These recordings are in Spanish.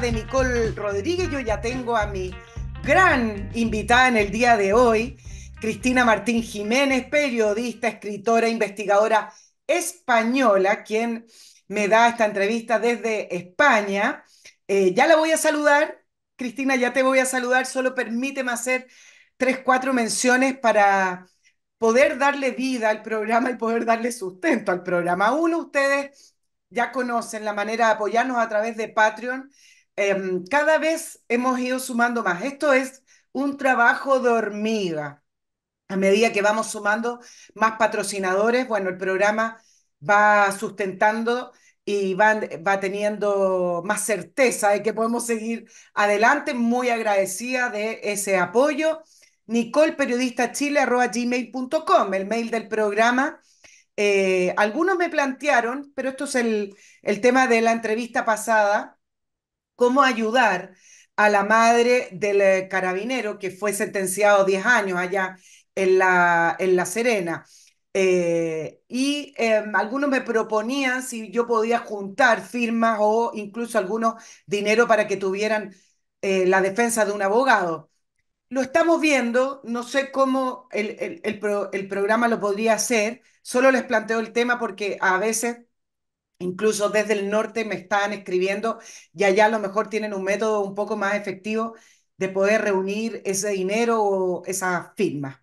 de Nicole Rodríguez. Yo ya tengo a mi gran invitada en el día de hoy, Cristina Martín Jiménez, periodista, escritora, investigadora española, quien me da esta entrevista desde España. Ya la voy a saludar, Cristina, ya te voy a saludar, solo permíteme hacer tres, cuatro menciones para poder darle vida al programa y poder darle sustento al programa. Uno, ustedes ya conocen la manera de apoyarnos a través de Patreon. Cada vez hemos ido sumando más. Esto es un trabajo de hormiga. A medida que vamos sumando más patrocinadores, bueno, el programa va sustentando y va teniendo más certeza de que podemos seguir adelante. Muy agradecida de ese apoyo. Nicole, periodista chile, @gmail.com, el mail del programa. Algunos me plantearon, pero esto es el tema de la entrevista pasada, cómo ayudar a la madre del carabinero que fue sentenciado a 10 años allá en la Serena. Algunos me proponían si yo podía juntar firmas o incluso algunos dinero para que tuvieran la defensa de un abogado. Lo estamos viendo, no sé cómo el programa lo podría hacer, solo les planteo el tema porque a veces, incluso desde el norte, me están escribiendo y allá a lo mejor tienen un método un poco más efectivo de poder reunir ese dinero o esas firmas.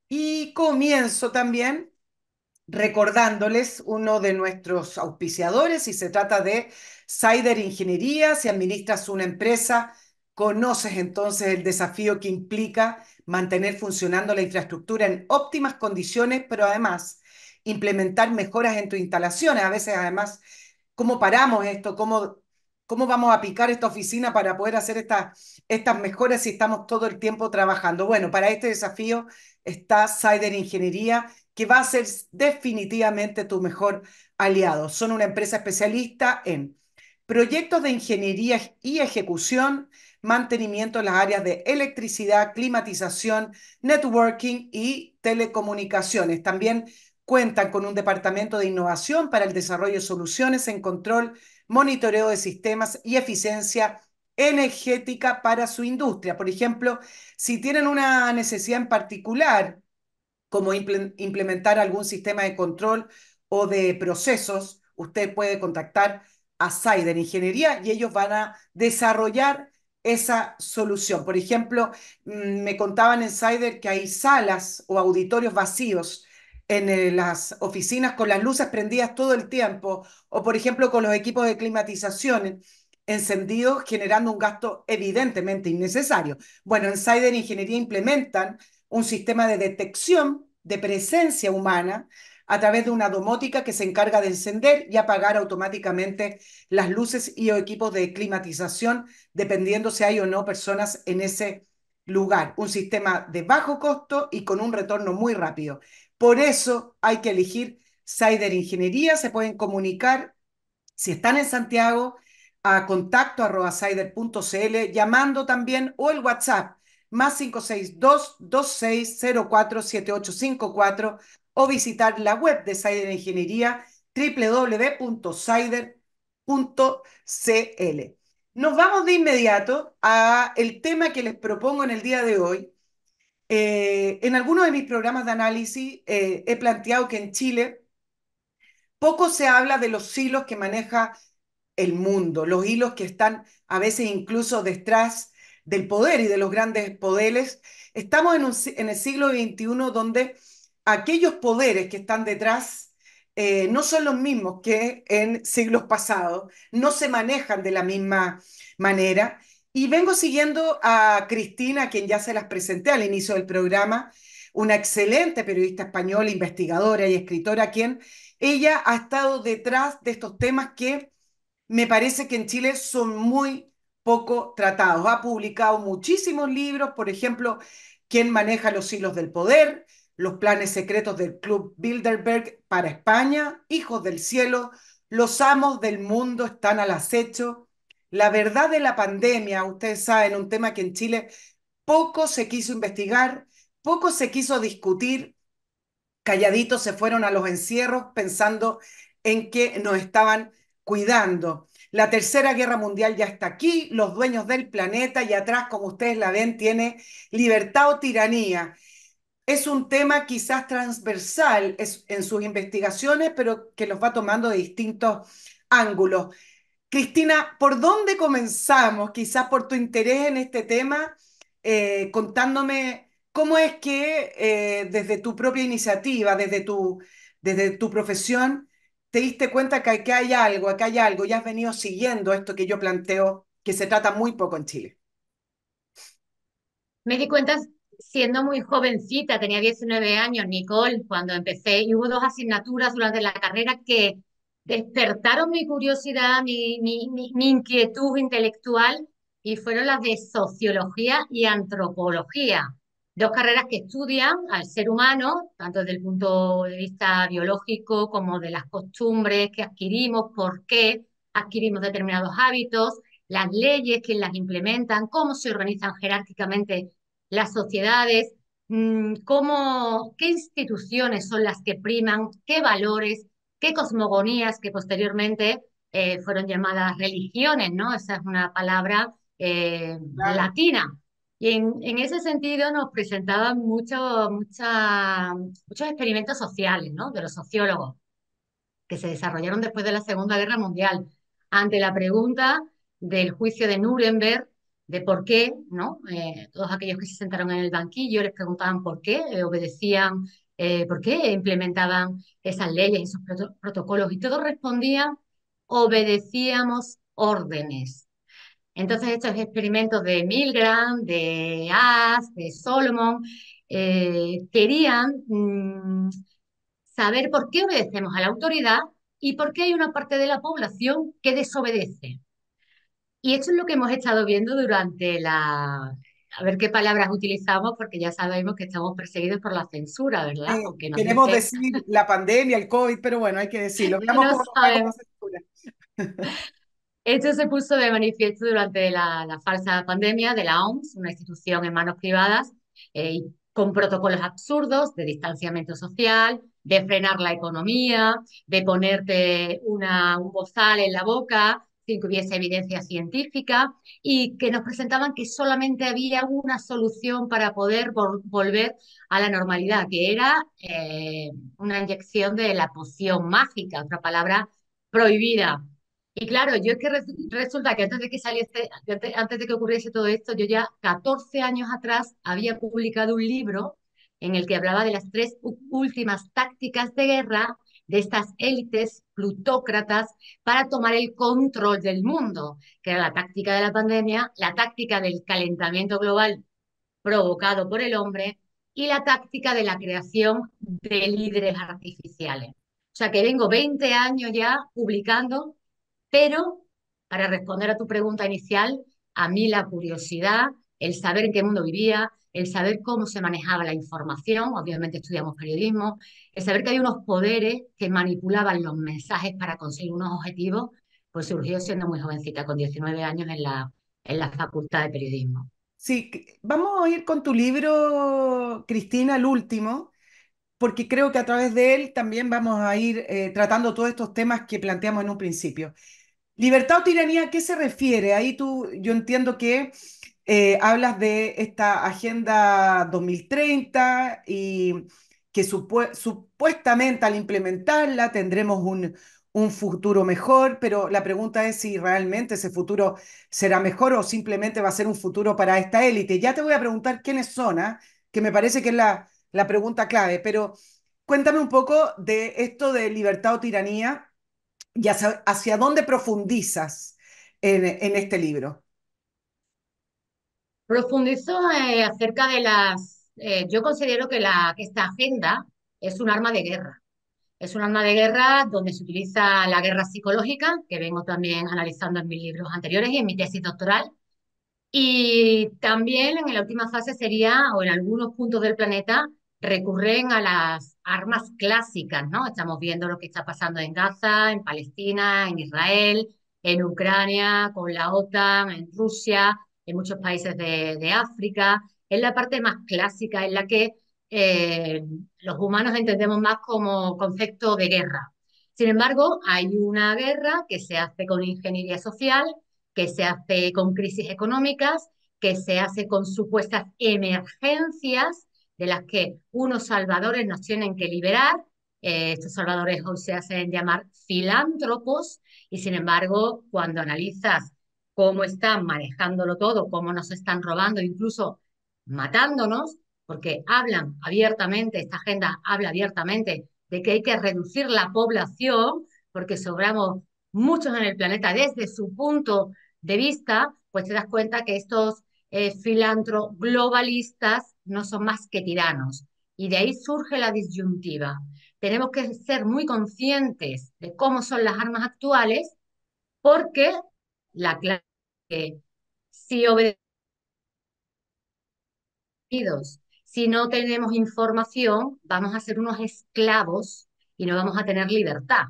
Y comienzo también recordándoles uno de nuestros auspiciadores, y se trata de Cyder Ingeniería. Si administras una empresa, conoces entonces el desafío que implica mantener funcionando la infraestructura en óptimas condiciones, pero además implementar mejoras en tus instalaciones. A veces, además, ¿cómo paramos esto? ¿Cómo vamos a picar esta oficina para poder hacer estas mejoras si estamos todo el tiempo trabajando? Bueno, para este desafío está Cyder Ingeniería, que va a ser definitivamente tu mejor aliado. Son una empresa especialista en proyectos de ingeniería y ejecución, mantenimiento en las áreas de electricidad, climatización, networking y telecomunicaciones. También cuentan con un departamento de innovación para el desarrollo de soluciones en control, monitoreo de sistemas y eficiencia energética para su industria. Por ejemplo, si tienen una necesidad en particular, como implementar algún sistema de control o de procesos, usted puede contactar a Cyder Ingeniería y ellos van a desarrollar esa solución. Por ejemplo, me contaban en Cyder que hay salas o auditorios vacíos en las oficinas con las luces prendidas todo el tiempo, o por ejemplo con los equipos de climatización encendidos, generando un gasto evidentemente innecesario. Bueno, en Cyder Ingeniería implementan un sistema de detección de presencia humana a través de una domótica que se encarga de encender y apagar automáticamente las luces y equipos de climatización, dependiendo si hay o no personas en ese lugar. Un sistema de bajo costo y con un retorno muy rápido. Por eso hay que elegir Cyder Ingeniería. Se pueden comunicar si están en Santiago a contacto@cyder.cl, llamando también, o el WhatsApp más 562-2604-7854, o visitar la web de Cyder Ingeniería, www.cyder.cl. Nos vamos de inmediato a el tema que les propongo en el día de hoy. En algunos de mis programas de análisis he planteado que en Chile poco se habla de los hilos que maneja el mundo, los hilos que están a veces incluso detrás del poder y de los grandes poderes. Estamos en el siglo XXI, donde aquellos poderes que están detrás no son los mismos que en siglos pasados, no se manejan de la misma manera. Y vengo siguiendo a Cristina, a quien ya se las presenté al inicio del programa, una excelente periodista española, investigadora y escritora, quien ella ha estado detrás de estos temas que me parece que en Chile son muy poco tratados. Ha publicado muchísimos libros, por ejemplo, ¿Quién maneja los hilos del poder?, Los planes secretos del Club Bilderberg para España, Hijos del cielo, Los amos del mundo están al acecho, La verdad de la pandemia. Ustedes saben, un tema que en Chile poco se quiso investigar, poco se quiso discutir. Calladitos se fueron a los encierros pensando en que nos estaban cuidando. La Tercera Guerra Mundial ya está aquí, los dueños del planeta y atrás, como ustedes la ven, tiene libertad o tiranía. Es un tema quizás transversal en sus investigaciones, pero que los va tomando de distintos ángulos. Cristina, ¿por dónde comenzamos? Quizás por tu interés en este tema, contándome cómo es que desde tu propia iniciativa, desde tu profesión, te diste cuenta que acá hay algo, y has venido siguiendo esto que yo planteo, que se trata muy poco en Chile. Me di cuenta siendo muy jovencita, tenía 19 años, Nicole, cuando empecé, y hubo dos asignaturas durante la carrera que despertaron mi curiosidad, mi inquietud intelectual, y fueron las de sociología y antropología. Dos carreras que estudian al ser humano, tanto desde el punto de vista biológico como de las costumbres que adquirimos, por qué adquirimos determinados hábitos, las leyes que las implementan, cómo se organizan jerárquicamente las sociedades, qué instituciones son las que priman, qué valores, qué cosmogonías que posteriormente fueron llamadas religiones, ¿no? Esa es una palabra Claro. latina. Y en ese sentido nos presentaban muchos experimentos sociales, ¿no? De los sociólogos que se desarrollaron después de la Segunda Guerra Mundial, ante la pregunta del juicio de Nuremberg, de por qué, ¿no? Todos aquellos que se sentaron en el banquillo les preguntaban por qué obedecían, por qué implementaban esas leyes, esos protocolos, y todos respondían, obedecíamos órdenes. Entonces, estos experimentos de Milgram, de Ash, de Solomon, querían saber por qué obedecemos a la autoridad y por qué hay una parte de la población que desobedece. Y esto es lo que hemos estado viendo durante la... A ver qué palabras utilizamos, porque ya sabemos que estamos perseguidos por la censura, ¿verdad? Aunque nos Queremos dicen, decir la pandemia, el COVID, pero bueno, hay que decirlo. Veamos no cómo nos va con la sabemos. censura. Esto se puso de manifiesto durante la falsa pandemia de la OMS, una institución en manos privadas, con protocolos absurdos de distanciamiento social, de frenar la economía, de ponerte un bozal en la boca sin que hubiese evidencia científica y que nos presentaban que solamente había una solución para poder volver a la normalidad, que era una inyección de la poción mágica, otra palabra prohibida. Y claro, yo es que resulta que antes de que saliese, antes de que ocurriese todo esto, yo ya 14 años atrás había publicado un libro en el que hablaba de las tres últimas tácticas de guerra de estas élites plutócratas para tomar el control del mundo, que era la táctica de la pandemia, la táctica del calentamiento global provocado por el hombre y la táctica de la creación de líderes artificiales. O sea que vengo 20 años ya publicando, pero para responder a tu pregunta inicial, a mí la curiosidad, el saber en qué mundo vivía, el saber cómo se manejaba la información, obviamente estudiamos periodismo, el saber que hay unos poderes que manipulaban los mensajes para conseguir unos objetivos, pues surgió siendo muy jovencita, con 19 años en la Facultad de Periodismo. Sí, vamos a ir con tu libro, Cristina, el último, porque creo que a través de él también vamos a ir tratando todos estos temas que planteamos en un principio. Libertad o tiranía, ¿a qué se refiere? Ahí yo entiendo que hablas de esta Agenda 2030 y que supuestamente al implementarla tendremos un futuro mejor, pero la pregunta es si realmente ese futuro será mejor o simplemente va a ser un futuro para esta élite. Ya te voy a preguntar quiénes son, ¿ah? Que me parece que es la pregunta clave, pero cuéntame un poco de esto de libertad o tiranía y hacia dónde profundizas en este libro. Profundizó acerca de yo considero que, que esta agenda es un arma de guerra. Es un arma de guerra donde se utiliza la guerra psicológica, que vengo también analizando en mis libros anteriores y en mi tesis doctoral. Y también en la última fase sería, o en algunos puntos del planeta, recurren a las armas clásicas, ¿no? Estamos viendo lo que está pasando en Gaza, en Palestina, en Israel, en Ucrania, con la OTAN, en Rusia, en muchos países de África. Es la parte más clásica en la que eh, los humanos entendemos más como concepto de guerra. Sin embargo, hay una guerra que se hace con ingeniería social, que se hace con crisis económicas, que se hace con supuestas emergencias de las que unos salvadores nos tienen que liberar. Estos salvadores hoy se hacen llamar filántropos y sin embargo, cuando analizas cómo están manejándolo todo, cómo nos están robando, incluso matándonos, porque hablan abiertamente, esta agenda habla abiertamente de que hay que reducir la población porque sobramos muchos en el planeta desde su punto de vista, pues te das cuenta que estos filántropos globalistas no son más que tiranos. Y de ahí surge la disyuntiva. Tenemos que ser muy conscientes de cómo son las armas actuales porque la clave es que si obedecemos, si no tenemos información, vamos a ser unos esclavos y no vamos a tener libertad.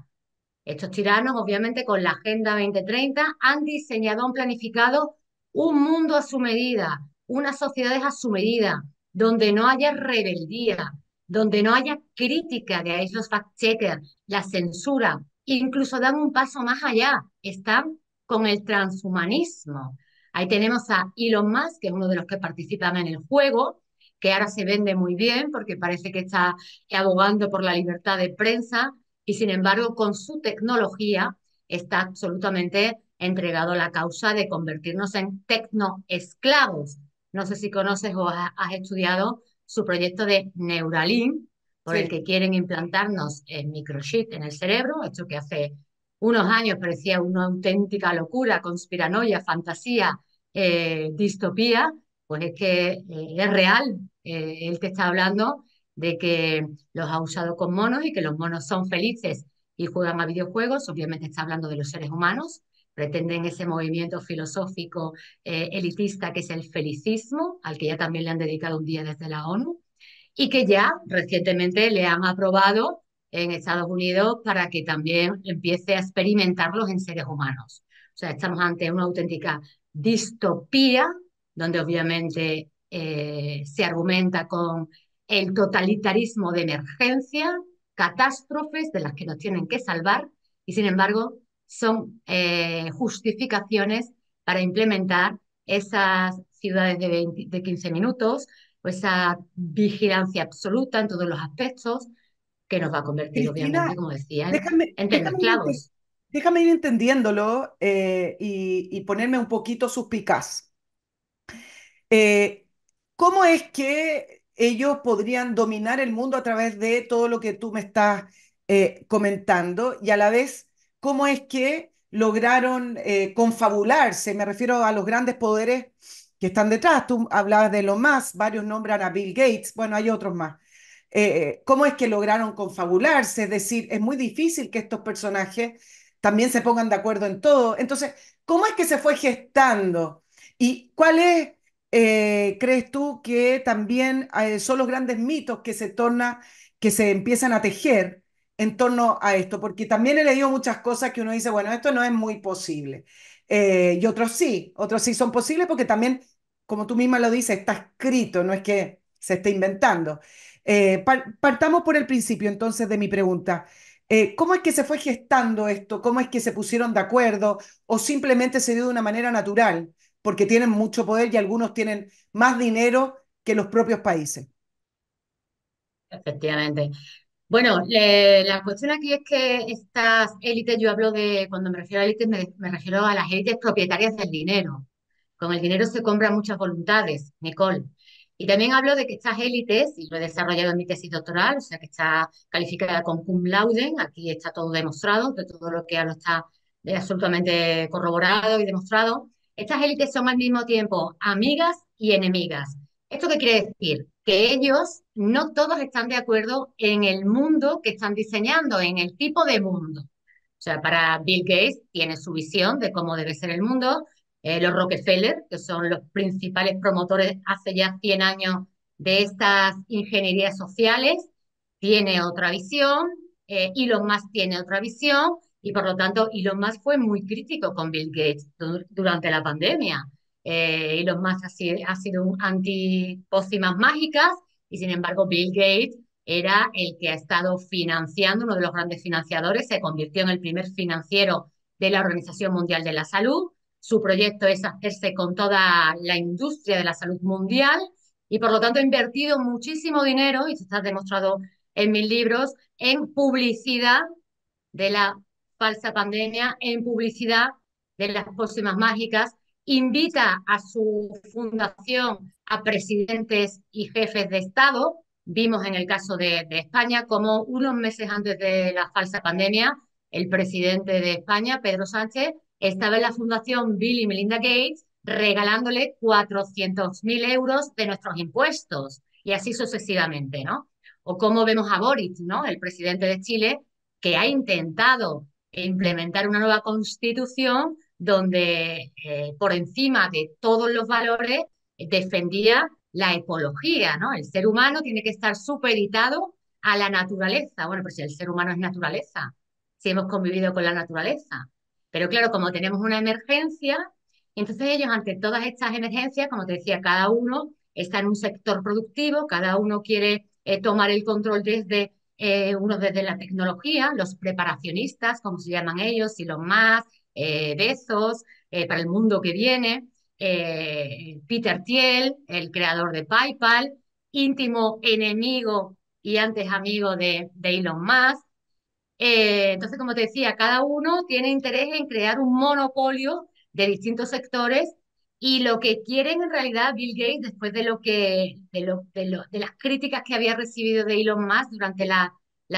Estos tiranos, obviamente, con la Agenda 2030, han diseñado, han planificado un mundo a su medida, unas sociedades a su medida, donde no haya rebeldía, donde no haya crítica, de ahí los fact-checkers, la censura, incluso dan un paso más allá, están con el transhumanismo. Ahí tenemos a Elon Musk, que es uno de los que participan en el juego, que ahora se vende muy bien porque parece que está abogando por la libertad de prensa y sin embargo con su tecnología está absolutamente entregado a la causa de convertirnos en tecnoesclavos. No sé si conoces o has estudiado su proyecto de Neuralink, por el Sí. que quieren implantarnos el microchip en el cerebro, esto que hace unos años parecía una auténtica locura, conspiranoia, fantasía, distopía, pues es que es real. Él te está hablando de que los ha usado con monos y que los monos son felices y juegan a videojuegos. Obviamente está hablando de los seres humanos. Pretenden ese movimiento filosófico elitista que es el felicismo, al que ya también le han dedicado un día desde la ONU, y que ya recientemente le han aprobado en Estados Unidos para que también empiece a experimentarlos en seres humanos. O sea, estamos ante una auténtica distopía, donde obviamente se argumenta con el totalitarismo de emergencia, catástrofes de las que nos tienen que salvar, y sin embargo son justificaciones para implementar esas ciudades de, 20 de 15 minutos, o esa vigilancia absoluta en todos los aspectos, que nos va a convertir, obviamente, Cristina, como decía, déjame, en déjame ir, tecnoesclavos. déjame ir entendiéndolo y ponerme un poquito suspicaz. Eh, ¿Cómo es que ellos podrían dominar el mundo a través de todo lo que tú me estás comentando? Y a la vez, ¿cómo es que lograron confabularse? Me refiero a los grandes poderes que están detrás. Tú hablabas de lo más, varios nombran a Bill Gates, bueno, hay otros más. ¿Cómo es que lograron confabularse? Es decir, es muy difícil que estos personajes también se pongan de acuerdo en todo. Entonces, ¿cómo es que se fue gestando? ¿Y cuál es crees tú que también son los grandes mitos que se empiezan a tejer en torno a esto? Porque también he leído muchas cosas que uno dice, bueno, esto no es muy posible. Y otros sí son posibles porque también, como tú misma lo dices, está escrito, no es que se esté inventando. Partamos por el principio entonces de mi pregunta. ¿Cómo es que se fue gestando esto? ¿Cómo es que se pusieron de acuerdo? ¿O simplemente se dio de una manera natural? Porque tienen mucho poder y algunos tienen más dinero que los propios países. Efectivamente. Bueno, la cuestión aquí es que estas élites, yo hablo de, cuando me refiero a élites, me refiero a las élites propietarias del dinero. Con el dinero se compran muchas voluntades, Nicole. Y también hablo de que estas élites, y lo he desarrollado en mi tesis doctoral, o sea que está calificada con cum laude, aquí está todo demostrado, de todo lo que hablo está absolutamente corroborado y demostrado. Estas élites son al mismo tiempo amigas y enemigas. ¿Esto qué quiere decir? Que ellos no todos están de acuerdo en el mundo que están diseñando, en el tipo de mundo. O sea, para Bill Gates tiene su visión de cómo debe ser el mundo. Los Rockefeller, que son los principales promotores hace ya 100 años de estas ingenierías sociales, tiene otra visión. Elon Musk tiene otra visión. Y por lo tanto, Elon Musk fue muy crítico con Bill Gates durante la pandemia. Elon Musk ha sido un anti-pócimas mágicas y sin embargo Bill Gates era el que ha estado financiando, uno de los grandes financiadores, se convirtió en el primer financiero de la Organización Mundial de la Salud. Su proyecto es hacerse con toda la industria de la salud mundial y por lo tanto ha invertido muchísimo dinero, y esto está demostrado en mis libros, en publicidad de la falsa pandemia, en publicidad de las pócimas mágicas, invita a su fundación a presidentes y jefes de Estado. Vimos en el caso de España como unos meses antes de la falsa pandemia, el presidente de España, Pedro Sánchez, estaba en la fundación Bill y Melinda Gates regalándole 400.000 euros de nuestros impuestos y así sucesivamente, ¿no? O como vemos a Boric, ¿no? El presidente de Chile, que ha intentado implementar una nueva constitución donde por encima de todos los valores defendía la ecología, ¿no? El ser humano tiene que estar supeditado a la naturaleza. Bueno, pues si el ser humano es naturaleza, si hemos convivido con la naturaleza. Pero claro, como tenemos una emergencia, entonces ellos ante todas estas emergencias, como te decía, cada uno está en un sector productivo, cada uno quiere tomar el control desde uno desde la tecnología, los preparacionistas, como se llaman ellos, y los más, Bezos, para el mundo que viene, Peter Thiel, el creador de PayPal, íntimo enemigo y antes amigo de Elon Musk. Entonces, como te decía, cada uno tiene interés en crear un monopolio de distintos sectores y lo que quieren en realidad Bill Gates, después de las críticas que había recibido de Elon Musk durante la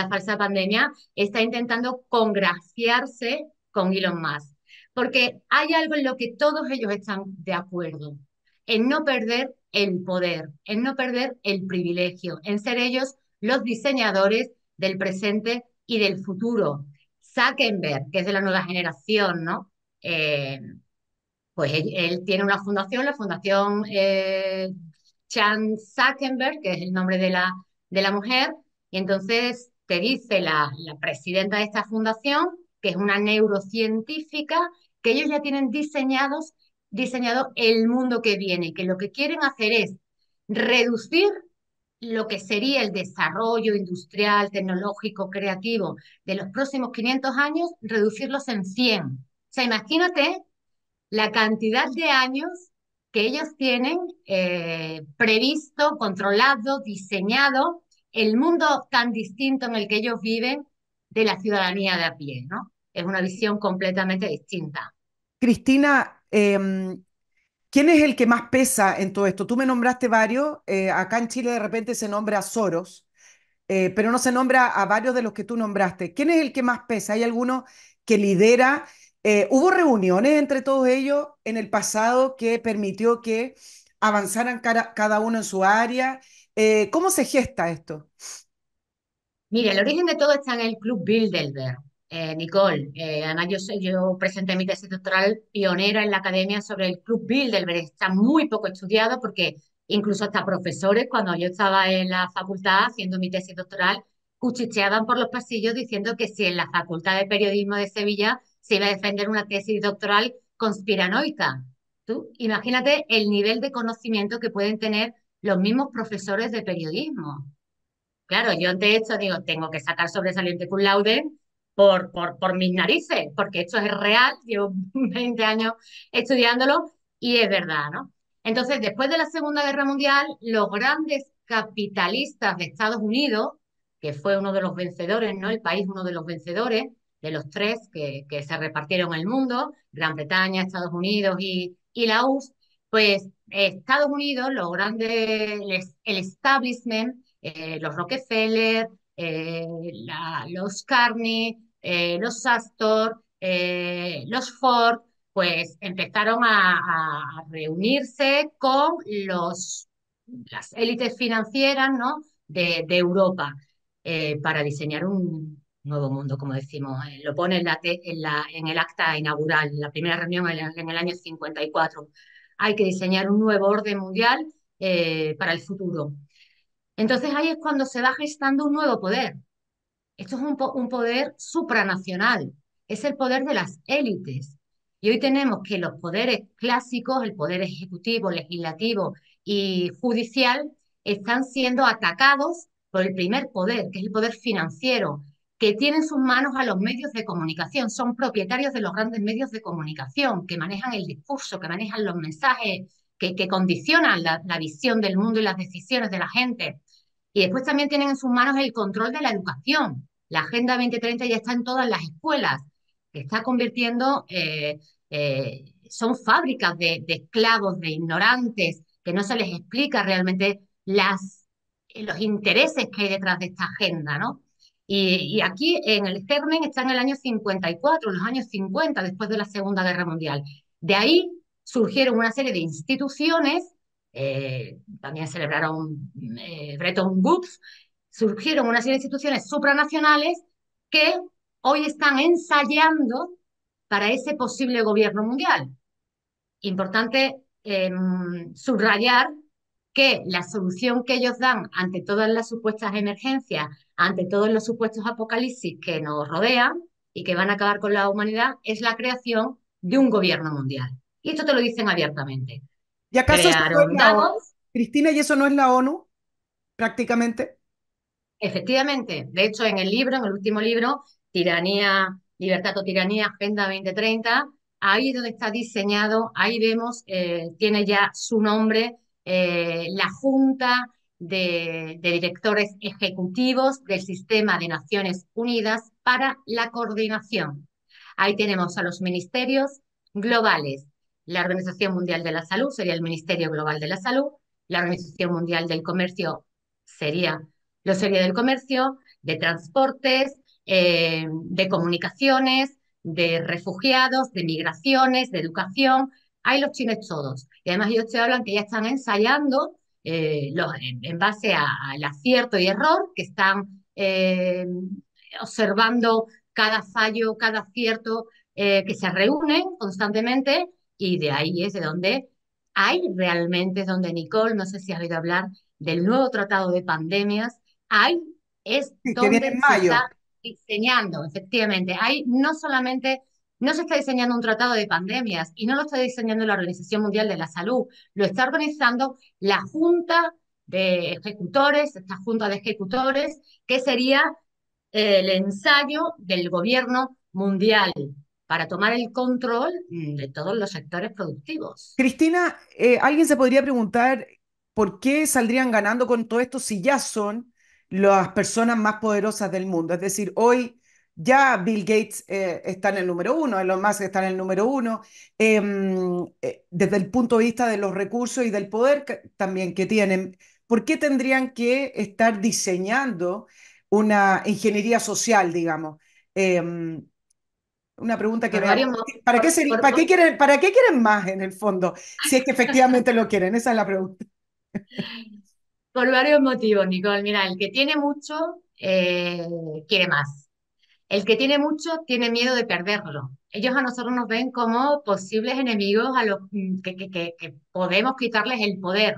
falsa pandemia, está intentando congraciarse con Elon Musk. Porque hay algo en lo que todos ellos están de acuerdo, en no perder el poder, en no perder el privilegio, en ser ellos los diseñadores del presente y del futuro. Zuckerberg, que es de la nueva generación, ¿no? Pues él tiene una fundación, la Fundación Chan Zuckerberg, que es el nombre de la mujer, y entonces te dice la presidenta de esta fundación, que es una neurocientífica, que ellos ya tienen diseñado el mundo que viene y que lo que quieren hacer es reducir lo que sería el desarrollo industrial, tecnológico, creativo de los próximos 500 años, reducirlos en 100. O sea, imagínate la cantidad de años que ellos tienen previsto, controlado, diseñado, el mundo tan distinto en el que ellos viven de la ciudadanía de a pie, ¿no? Es una visión completamente distinta. Cristina, ¿quién es el que más pesa en todo esto? Tú me nombraste varios, acá en Chile de repente se nombra a Soros, pero no se nombra a varios de los que tú nombraste. ¿Quién es el que más pesa? ¿Hay alguno que lidera? ¿Hubo reuniones entre todos ellos en el pasado que permitió que avanzaran cada uno en su área? ¿Cómo se gesta esto? Mira, el origen de todo está en el Club Bilderberg, Nicole. Además, yo presenté mi tesis doctoral pionera en la academia sobre el Club Bilderberg. Está muy poco estudiado porque incluso hasta profesores, cuando yo estaba en la facultad haciendo mi tesis doctoral, cuchicheaban por los pasillos diciendo que si en la Facultad de Periodismo de Sevilla se iba a defender una tesis doctoral conspiranoica. Tú imagínate el nivel de conocimiento que pueden tener los mismos profesores de periodismo. Claro, yo de hecho digo, tengo que sacar sobresaliente cum laude por mis narices, porque esto es real, llevo 20 años estudiándolo y es verdad, ¿no? Entonces, después de la Segunda Guerra Mundial, los grandes capitalistas de Estados Unidos, que fue uno de los vencedores, ¿no? El país, uno de los vencedores de los tres que se repartieron el mundo, Gran Bretaña, Estados Unidos y la URSS, pues Estados Unidos, los grandes, el establishment, los Rockefeller, los Carney, los Astor, los Ford, pues empezaron a reunirse con las élites financieras, ¿no? de Europa para diseñar un nuevo mundo, como decimos. Lo pone en el acta inaugural, en la primera reunión en el año 54. Hay que diseñar un nuevo orden mundial para el futuro. Entonces ahí es cuando se va gestando un nuevo poder. Esto es un poder supranacional, es el poder de las élites. Y hoy tenemos que los poderes clásicos, el poder ejecutivo, legislativo y judicial, están siendo atacados por el primer poder, que es el poder financiero, que tiene en sus manos a los medios de comunicación, son propietarios de los grandes medios de comunicación, que manejan el discurso, que manejan los mensajes, que condicionan la visión del mundo y las decisiones de la gente. Y después también tienen en sus manos el control de la educación. La Agenda 2030 ya está en todas las escuelas, que está convirtiendo, son fábricas de esclavos, de ignorantes, que no se les explica realmente los intereses que hay detrás de esta agenda, ¿no? Y aquí en el germen está en el año 54, los años 50, después de la Segunda Guerra Mundial. De ahí surgieron una serie de instituciones, también celebraron Bretton Woods, surgieron una serie de instituciones supranacionales que hoy están ensayando para ese posible gobierno mundial. Importante subrayar que la solución que ellos dan ante todas las supuestas emergencias, ante todos los supuestos apocalipsis que nos rodean y que van a acabar con la humanidad, es la creación de un gobierno mundial. Y esto te lo dicen abiertamente. ¿Y acaso eso no es Crearon la ONU, Davos. Cristina, y eso no es la ONU, prácticamente? Efectivamente, de hecho, en el libro, en el último libro, Tiranía, Libertad o Tiranía, Agenda 2030, ahí es donde está diseñado, ahí vemos, tiene ya su nombre, la Junta de Directores Ejecutivos del Sistema de Naciones Unidas para la Coordinación. Ahí tenemos a los ministerios globales. La Organización Mundial de la Salud sería el Ministerio Global de la Salud, la Organización Mundial del Comercio sería lo sería del comercio, de transportes, de comunicaciones, de refugiados, de migraciones, de educación. Hay los chinos todos. Y además ellos te hablan que ya están ensayando en base al acierto y error, que están observando cada fallo, cada acierto, que se reúnen constantemente y de ahí es de donde hay realmente, es donde Nicole, no sé si has oído hablar del nuevo tratado de pandemias, ahí es Sí, que viene donde en se está mayo. diseñando, efectivamente. Ahí no solamente, no se está diseñando un tratado de pandemias y no lo está diseñando la Organización Mundial de la Salud, lo está organizando la Junta de Ejecutores, esta Junta de Ejecutores, que sería el ensayo del gobierno mundial para tomar el control de todos los sectores productivos. Cristina, alguien se podría preguntar por qué saldrían ganando con todo esto si ya son las personas más poderosas del mundo. Es decir, hoy ya Bill Gates está en el número uno, Elon Musk está en el número uno, desde el punto de vista de los recursos y del poder también que tienen. ¿Por qué tendrían que estar diseñando una ingeniería social, digamos? Em, una pregunta que Por me varios, hago. ¿Para qué quieren más en el fondo? Si es que efectivamente lo quieren, esa es la pregunta. por varios motivos, Nicole. Mira, el que tiene mucho quiere más. El que tiene mucho tiene miedo de perderlo. Ellos a nosotros nos ven como posibles enemigos a los que podemos quitarles el poder.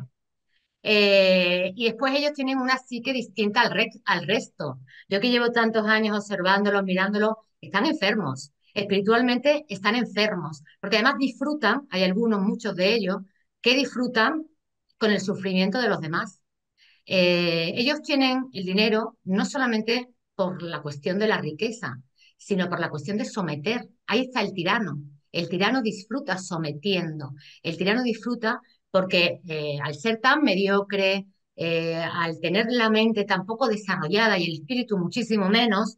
Y después ellos tienen una psique distinta al resto. Yo que llevo tantos años observándolos, mirándolos, están enfermos. Espiritualmente están enfermos. Porque además disfrutan, hay algunos, muchos de ellos, que disfrutan con el sufrimiento de los demás. Ellos tienen el dinero no solamente por la cuestión de la riqueza, sino por la cuestión de someter. Ahí está el tirano. El tirano disfruta sometiendo. El tirano disfruta porque al ser tan mediocre, al tener la mente tan poco desarrollada y el espíritu muchísimo menos,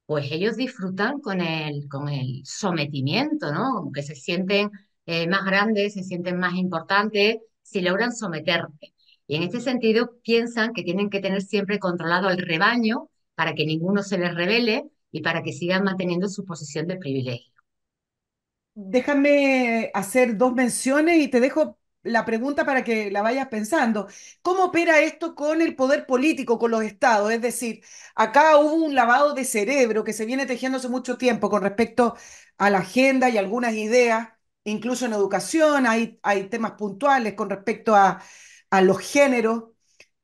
pues ellos disfrutan con el sometimiento, ¿no? Como que se sienten más grandes, se sienten más importantes si logran someterte. Y en este sentido piensan que tienen que tener siempre controlado al rebaño para que ninguno se les revele y para que sigan manteniendo su posición de privilegio. Déjame hacer dos menciones y te dejo la pregunta para que la vayas pensando. ¿Cómo opera esto con el poder político, con los estados? Es decir, acá hubo un lavado de cerebro que se viene tejiendo hace mucho tiempo con respecto a la agenda y algunas ideas, incluso en educación, hay temas puntuales con respecto a los géneros,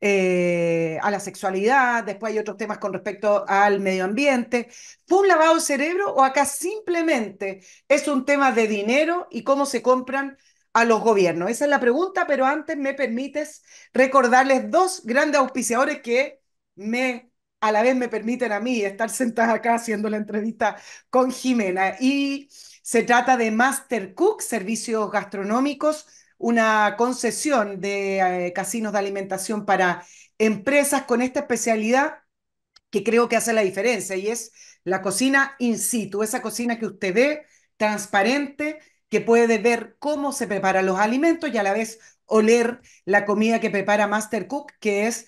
a la sexualidad, después hay otros temas con respecto al medio ambiente. ¿Fue un lavado de cerebro o acá simplemente es un tema de dinero y cómo se compran a los gobiernos? Esa es la pregunta, pero antes me permites recordarles dos grandes auspiciadores que me, a la vez me permiten a mí estar sentada acá haciendo la entrevista con Jimena. Y se trata de Master Cook, servicios gastronómicos, una concesión de casinos de alimentación para empresas con esta especialidad que creo que hace la diferencia y es la cocina in situ, esa cocina que usted ve transparente, que puede ver cómo se preparan los alimentos y a la vez oler la comida que prepara Master Cook, que es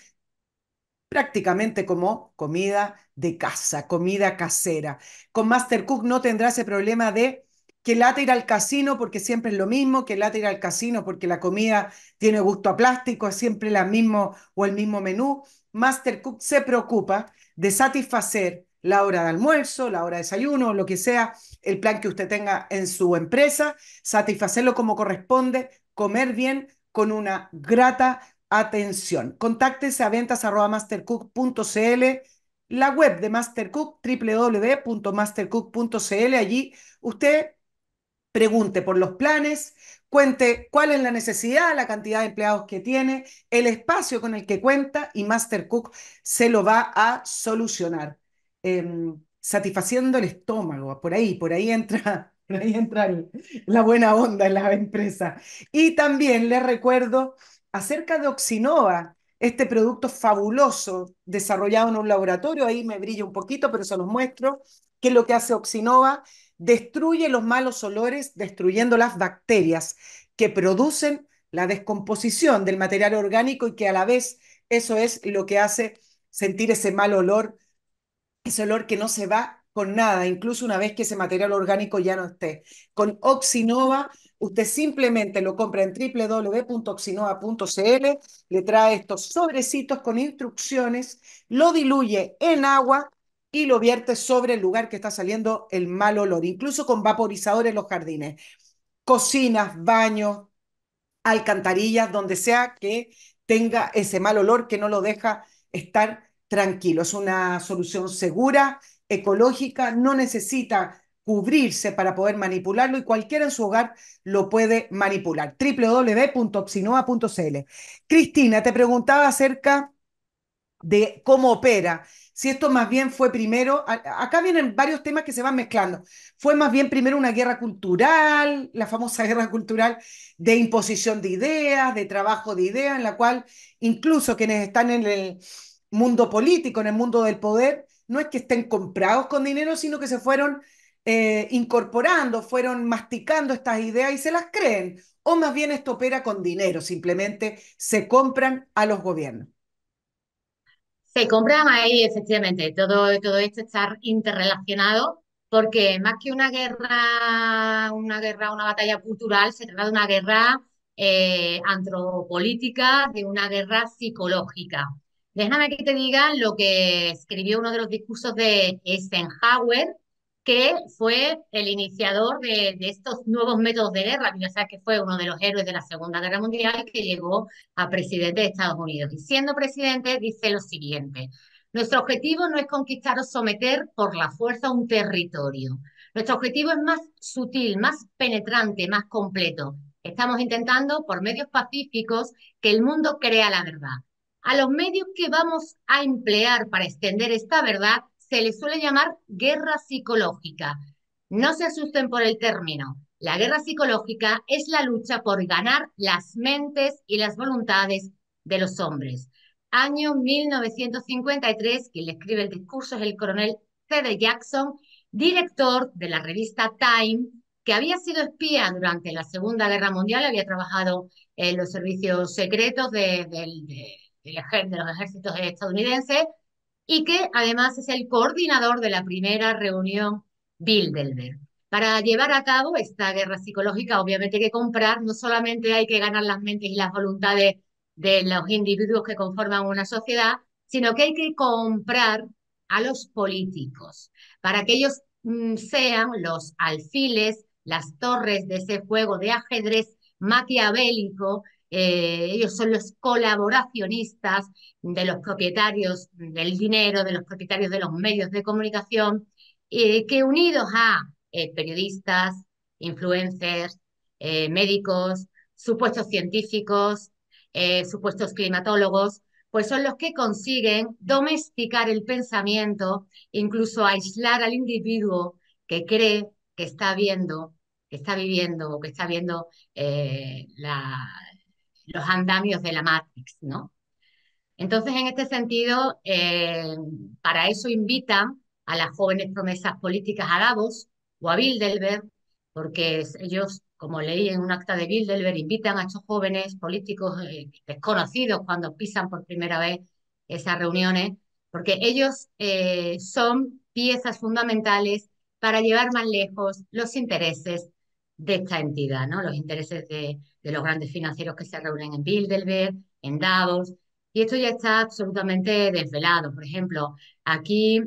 prácticamente como comida de casa, comida casera. Con Master Cook no tendrá ese problema de que lata ir al casino porque siempre es lo mismo, que lata ir al casino porque la comida tiene gusto a plástico, es siempre la mismo o el mismo menú. Master Cook se preocupa de satisfacer la hora de almuerzo, la hora de desayuno, lo que sea, el plan que usted tenga en su empresa, satisfacerlo como corresponde, comer bien con una grata atención. Contáctese a ventas@mastercook.cl, la web de Mastercook, www.mastercook.cl. Allí usted pregunte por los planes, cuente cuál es la necesidad, la cantidad de empleados que tiene, el espacio con el que cuenta y Mastercook se lo va a solucionar. Satisfaciendo el estómago, por ahí entra, la buena onda en la empresa. Y también les recuerdo acerca de Oxinova, este producto fabuloso desarrollado en un laboratorio, ahí me brilla un poquito, pero se los muestro, qué es lo que hace Oxinova. Destruye los malos olores, destruyendo las bacterias que producen la descomposición del material orgánico y que a la vez eso es lo que hace sentir ese mal olor, ese olor que no se va con nada, incluso una vez que ese material orgánico ya no esté. Con Oxinova, usted simplemente lo compra en www.oxinova.cl, le trae estos sobrecitos con instrucciones, lo diluye en agua y lo vierte sobre el lugar que está saliendo el mal olor, incluso con vaporizadores en los jardines, cocinas, baños, alcantarillas, donde sea que tenga ese mal olor que no lo deja estar tranquilo. Es una solución segura, ecológica, no necesita cubrirse para poder manipularlo y cualquiera en su hogar lo puede manipular. www.oxinoa.cl. Cristina, te preguntaba acerca de cómo opera. Si esto más bien fue primero, acá vienen varios temas que se van mezclando. Fue más bien primero una guerra cultural, la famosa guerra cultural de imposición de ideas, de trabajo de ideas, en la cual incluso quienes están en el mundo político, en el mundo del poder, no es que estén comprados con dinero, sino que se fueron incorporando, fueron masticando estas ideas y se las creen. O más bien esto opera con dinero, simplemente se compran a los gobiernos. Se compran ahí, efectivamente, todo esto está interrelacionado porque más que una batalla cultural, se trata de una guerra antropolítica, de una guerra psicológica. Déjame que te diga lo que escribió uno de los discursos de Eisenhower, que fue el iniciador de estos nuevos métodos de guerra. Ya sabes que fue uno de los héroes de la Segunda Guerra Mundial que llegó a presidente de Estados Unidos. Y siendo presidente, dice lo siguiente: nuestro objetivo no es conquistar o someter por la fuerza un territorio. Nuestro objetivo es más sutil, más penetrante, más completo. Estamos intentando, por medios pacíficos, que el mundo crea la verdad. A los medios que vamos a emplear para extender esta verdad se les suele llamar guerra psicológica. No se asusten por el término. La guerra psicológica es la lucha por ganar las mentes y las voluntades de los hombres. Año 1953, quien le escribe el discurso es el coronel C.D. Jackson, director de la revista Time, que había sido espía durante la Segunda Guerra Mundial, había trabajado en los servicios secretos de los ejércitos estadounidenses y que además es el coordinador de la primera reunión Bilderberg. Para llevar a cabo esta guerra psicológica, obviamente hay que comprar, no solamente hay que ganar las mentes y las voluntades de los individuos que conforman una sociedad, sino que hay que comprar a los políticos para que ellos sean los alfiles, las torres de ese juego de ajedrez maquiavélico. Ellos son los colaboracionistas de los propietarios del dinero, de los propietarios de los medios de comunicación, que unidos a periodistas, influencers, médicos, supuestos científicos, supuestos climatólogos, pues son los que consiguen domesticar el pensamiento, incluso aislar al individuo que cree que está viendo, que está viviendo o que está viendo los andamios de la Matrix, ¿no? Entonces, en este sentido, para eso invitan a las jóvenes promesas políticas a Davos o a Bilderberg, porque ellos, como leí en un acta de Bilderberg, invitan a estos jóvenes políticos desconocidos cuando pisan por primera vez esas reuniones, porque ellos son piezas fundamentales para llevar más lejos los intereses de esta entidad, ¿no? Los intereses de los grandes financieros que se reúnen en Bilderberg, en Davos, y esto ya está absolutamente desvelado. Por ejemplo, aquí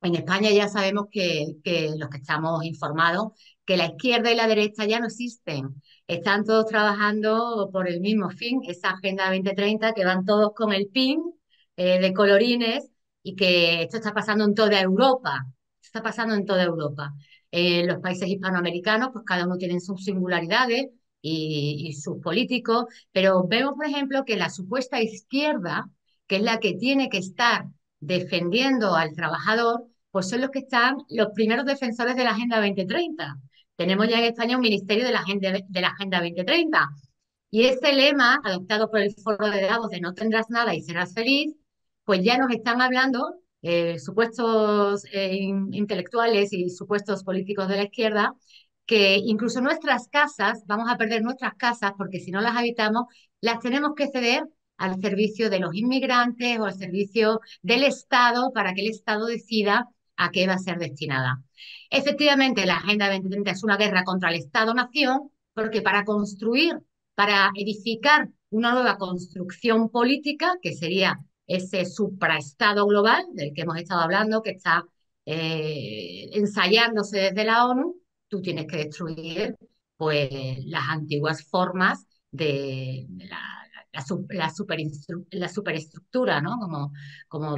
en España ya sabemos que los que estamos informados, que la izquierda y la derecha ya no existen. Están todos trabajando por el mismo fin, esa Agenda 2030, que van todos con el pin de colorines y que esto está pasando en toda Europa. Está pasando en toda Europa. Los países hispanoamericanos, pues cada uno tiene sus singularidades y sus políticos, pero vemos, por ejemplo, que la supuesta izquierda, que es la que tiene que estar defendiendo al trabajador, pues son los que están los primeros defensores de la Agenda 2030. Tenemos ya en España un ministerio de la Agenda 2030. Y ese lema, adoptado por el Foro de Davos de no tendrás nada y serás feliz, pues ya nos están hablando supuestos intelectuales y supuestos políticos de la izquierda, que incluso nuestras casas, vamos a perder nuestras casas porque si no las habitamos, las tenemos que ceder al servicio de los inmigrantes o al servicio del Estado para que el Estado decida a qué va a ser destinada. Efectivamente, la Agenda 2030 es una guerra contra el Estado-nación, porque para edificar una nueva construcción política, que sería ese supraestado global del que hemos estado hablando, que está ensayándose desde la ONU, tú tienes que destruir pues, las antiguas formas de la superestructura, ¿no?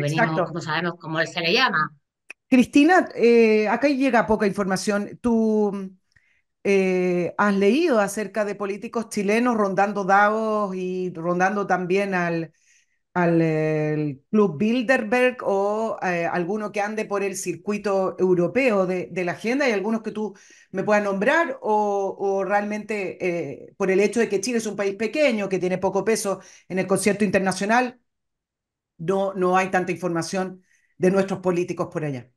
Exacto. Como sabemos, como se le llama. Cristina, acá llega poca información. ¿Tú has leído acerca de políticos chilenos rondando Davos y rondando también al Club Bilderberg o alguno que ande por el circuito europeo de la agenda? ¿Hay algunos que tú me puedas nombrar o realmente por el hecho de que Chile es un país pequeño que tiene poco peso en el concierto internacional, no hay tanta información de nuestros políticos por allá?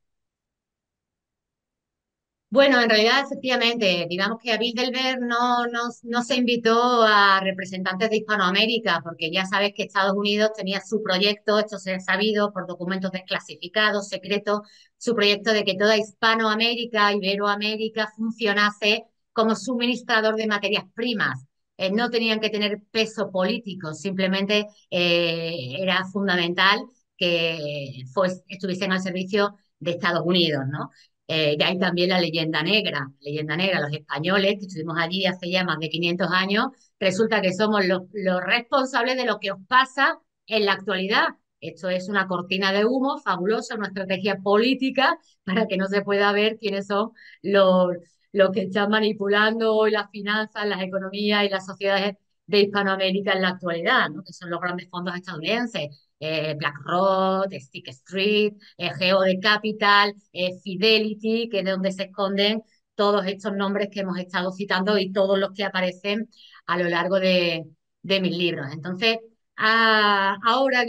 Bueno, en realidad, efectivamente, digamos que a Bilderberg no se invitó a representantes de Hispanoamérica, porque ya sabes que Estados Unidos tenía su proyecto, esto se ha sabido por documentos desclasificados, secretos, su proyecto de que toda Hispanoamérica, Iberoamérica, funcionase como suministrador de materias primas. No tenían que tener peso político, simplemente era fundamental que estuviesen al servicio de Estados Unidos, ¿no? Y hay también leyenda negra, los españoles que estuvimos allí hace ya más de 500 años, resulta que somos los responsables de lo que os pasa en la actualidad. Esto es una cortina de humo fabulosa, una estrategia política para que no se pueda ver quiénes son los, los que están manipulando hoy las finanzas, las economías y las sociedades de Hispanoamérica en la actualidad, ¿no? Que son los grandes fondos estadounidenses, BlackRock, Stick Street, Geode Capital, Fidelity, que es de donde se esconden todos estos nombres que hemos estado citando y todos los que aparecen a lo largo de mis libros. Entonces, ahora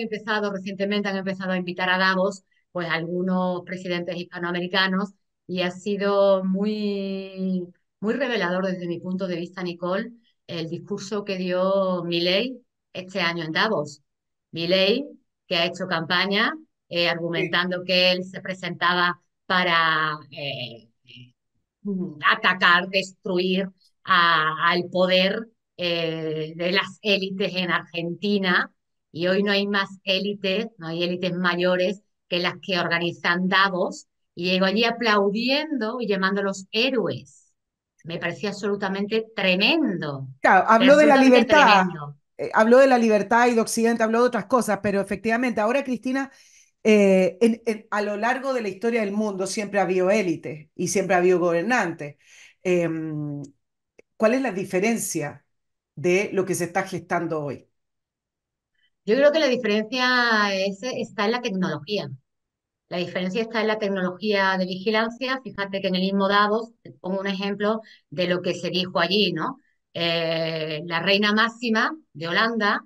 recientemente han empezado a invitar a Davos, pues algunos presidentes hispanoamericanos y ha sido muy revelador desde mi punto de vista, Nicole, el discurso que dio Milei este año en Davos. Milei, que ha hecho campaña Sí. argumentando que él se presentaba para atacar, destruir al poder de las élites en Argentina. Y hoy no hay más élites, no hay élites mayores que las que organizan Davos. Y llegó allí aplaudiendo y llamándolos héroes. Me pareció absolutamente tremendo, Claro, pero absolutamente tremendo. habló de la libertad y de Occidente, habló de otras cosas, pero efectivamente, ahora Cristina, a lo largo de la historia del mundo siempre ha habido élites y siempre ha habido gobernantes. Eh, ¿Cuál es la diferencia de lo que se está gestando hoy? Yo creo que la diferencia está en la tecnología. La diferencia está en la tecnología de vigilancia. Fíjate que en el mismo Davos, te pongo un ejemplo de lo que se dijo allí, ¿no? La reina máxima de Holanda,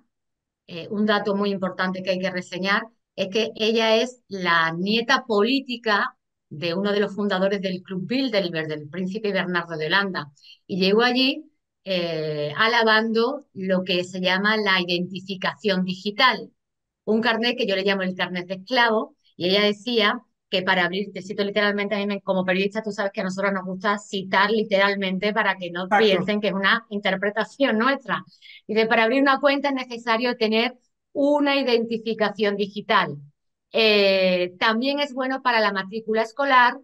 un dato muy importante que hay que reseñar es que ella es la nieta política de uno de los fundadores del Club Bilderberg, del príncipe Bernardo de Holanda. Y llegó allí alabando lo que se llama la identificación digital, un carnet que yo le llamo el carnet de esclavo, y ella decía que para abrir, te cito literalmente, como periodista tú sabes que a nosotros nos gusta citar literalmente para que no Exacto. piensen que es una interpretación nuestra. Dice, para abrir una cuenta es necesario tener una identificación digital. También es bueno para la matrícula escolar,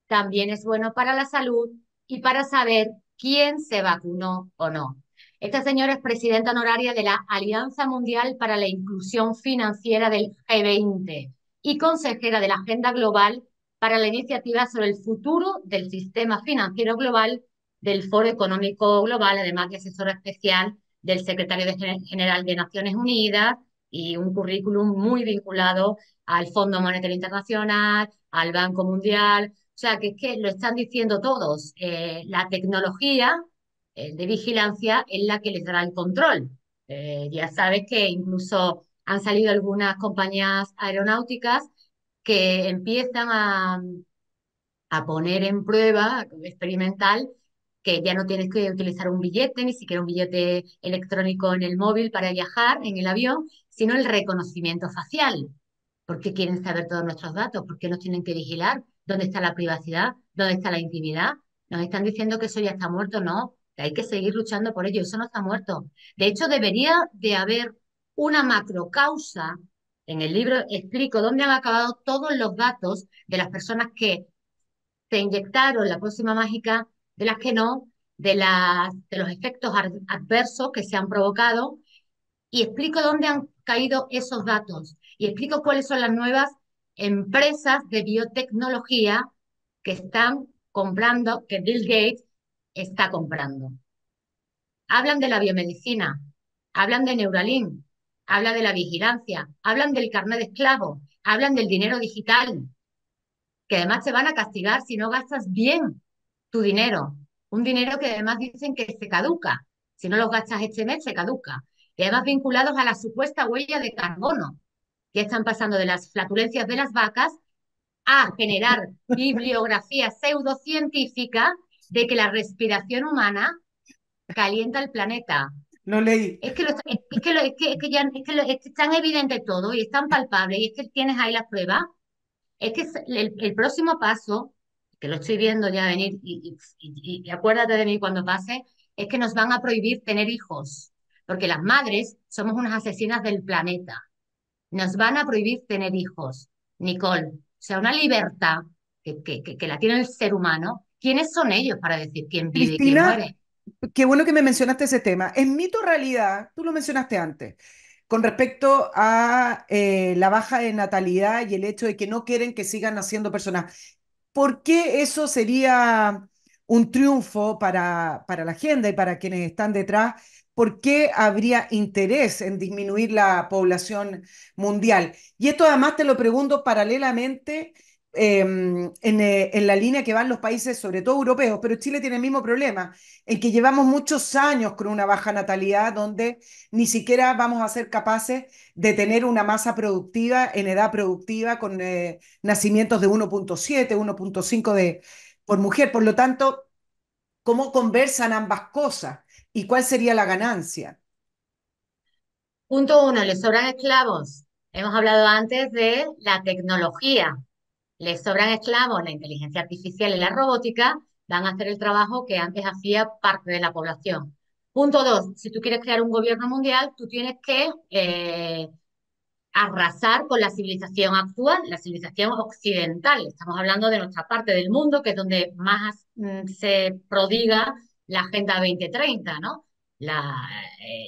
también es bueno para la salud y para saber quién se vacunó o no. Esta señora es presidenta honoraria de la Alianza Mundial para la Inclusión Financiera del G20 y consejera de la Agenda Global para la Iniciativa sobre el Futuro del Sistema Financiero Global del Foro Económico Global, además de asesora especial del secretario general de Naciones Unidas y un currículum muy vinculado al Fondo Monetario Internacional, al Banco Mundial. O sea, que es que lo están diciendo todos. La tecnología de vigilancia es la que les dará el control. Ya sabes que incluso han salido algunas compañías aeronáuticas que empiezan a poner en prueba experimental que ya no tienes que utilizar un billete, ni siquiera un billete electrónico en el móvil para viajar en el avión, sino el reconocimiento facial. ¿Por qué quieren saber todos nuestros datos? ¿Por qué nos tienen que vigilar? ¿Dónde está la privacidad? ¿Dónde está la intimidad? Nos están diciendo que eso ya está muerto, no, que hay que seguir luchando por ello, eso no está muerto. De hecho, debería de haber una macrocausa. En el libro explico dónde han acabado todos los datos de las personas que se inyectaron la pócima mágica, de las que no, de los efectos adversos que se han provocado, y explico dónde han caído esos datos y explico cuáles son las nuevas empresas de biotecnología que están comprando, que Bill Gates está comprando. Hablan de la biomedicina, hablan de Neuralink, hablan de la vigilancia, hablan del carnet de esclavo, hablan del dinero digital, que además te van a castigar si no gastas bien tu dinero. Un dinero que además dicen que se caduca. Si no lo gastas este mes, se caduca. Y además vinculados a la supuesta huella de carbono, que están pasando de las flatulencias de las vacas a generar bibliografía pseudocientífica de que la respiración humana calienta el planeta. Lo leí. Es que es tan evidente todo y es tan palpable y es que tienes ahí las pruebas. Es que el próximo paso, que lo estoy viendo ya venir, y acuérdate de mí cuando pase, es que nos van a prohibir tener hijos, porque las madres somos unas asesinas del planeta. Nos van a prohibir tener hijos, Nicole. O sea, una libertad que la tiene el ser humano. ¿Quiénes son ellos para decir quién vive y quién Cristina, muere? qué bueno que me mencionaste ese tema. ¿Es mito o realidad? Tú lo mencionaste antes, con respecto a la baja de natalidad y el hecho de que no quieren que sigan naciendo personas. ¿Por qué eso sería un triunfo para la agenda y para quienes están detrás? ¿Por qué habría interés en disminuir la población mundial? Y esto además te lo pregunto paralelamente en la línea que van los países, sobre todo europeos, pero Chile tiene el mismo problema, en que llevamos muchos años con una baja natalidad donde ni siquiera vamos a ser capaces de tener una masa productiva en edad productiva con nacimientos de 1,7, 1,5 por mujer. Por lo tanto, ¿cómo conversan ambas cosas? ¿Y cuál sería la ganancia? Punto uno, les sobran esclavos. Hemos hablado antes de la tecnología. Les sobran esclavos, la inteligencia artificial y la robótica van a hacer el trabajo que antes hacía parte de la población. Punto dos, si tú quieres crear un gobierno mundial, tú tienes que arrasar con la civilización actual, la civilización occidental. Estamos hablando de nuestra parte del mundo, que es donde más se prodiga la Agenda 2030, ¿no?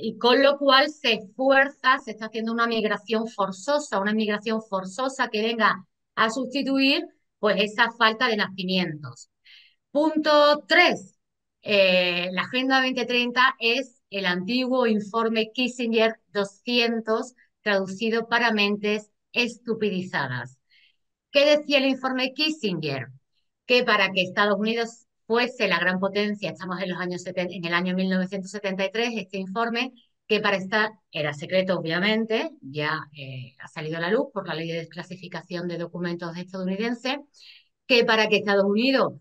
Y con lo cual se está haciendo una migración forzosa que venga a sustituir pues esa falta de nacimientos. Punto 3. La Agenda 2030 es el antiguo informe Kissinger 200 traducido para mentes estupidizadas. ¿Qué decía el informe Kissinger? Que para que Estados Unidos fuese la gran potencia, estamos en los años 70, en el año 1973, este informe, que para estar, era secreto obviamente, ya ha salido a la luz por la ley de desclasificación de documentos estadounidenses, que para que Estados Unidos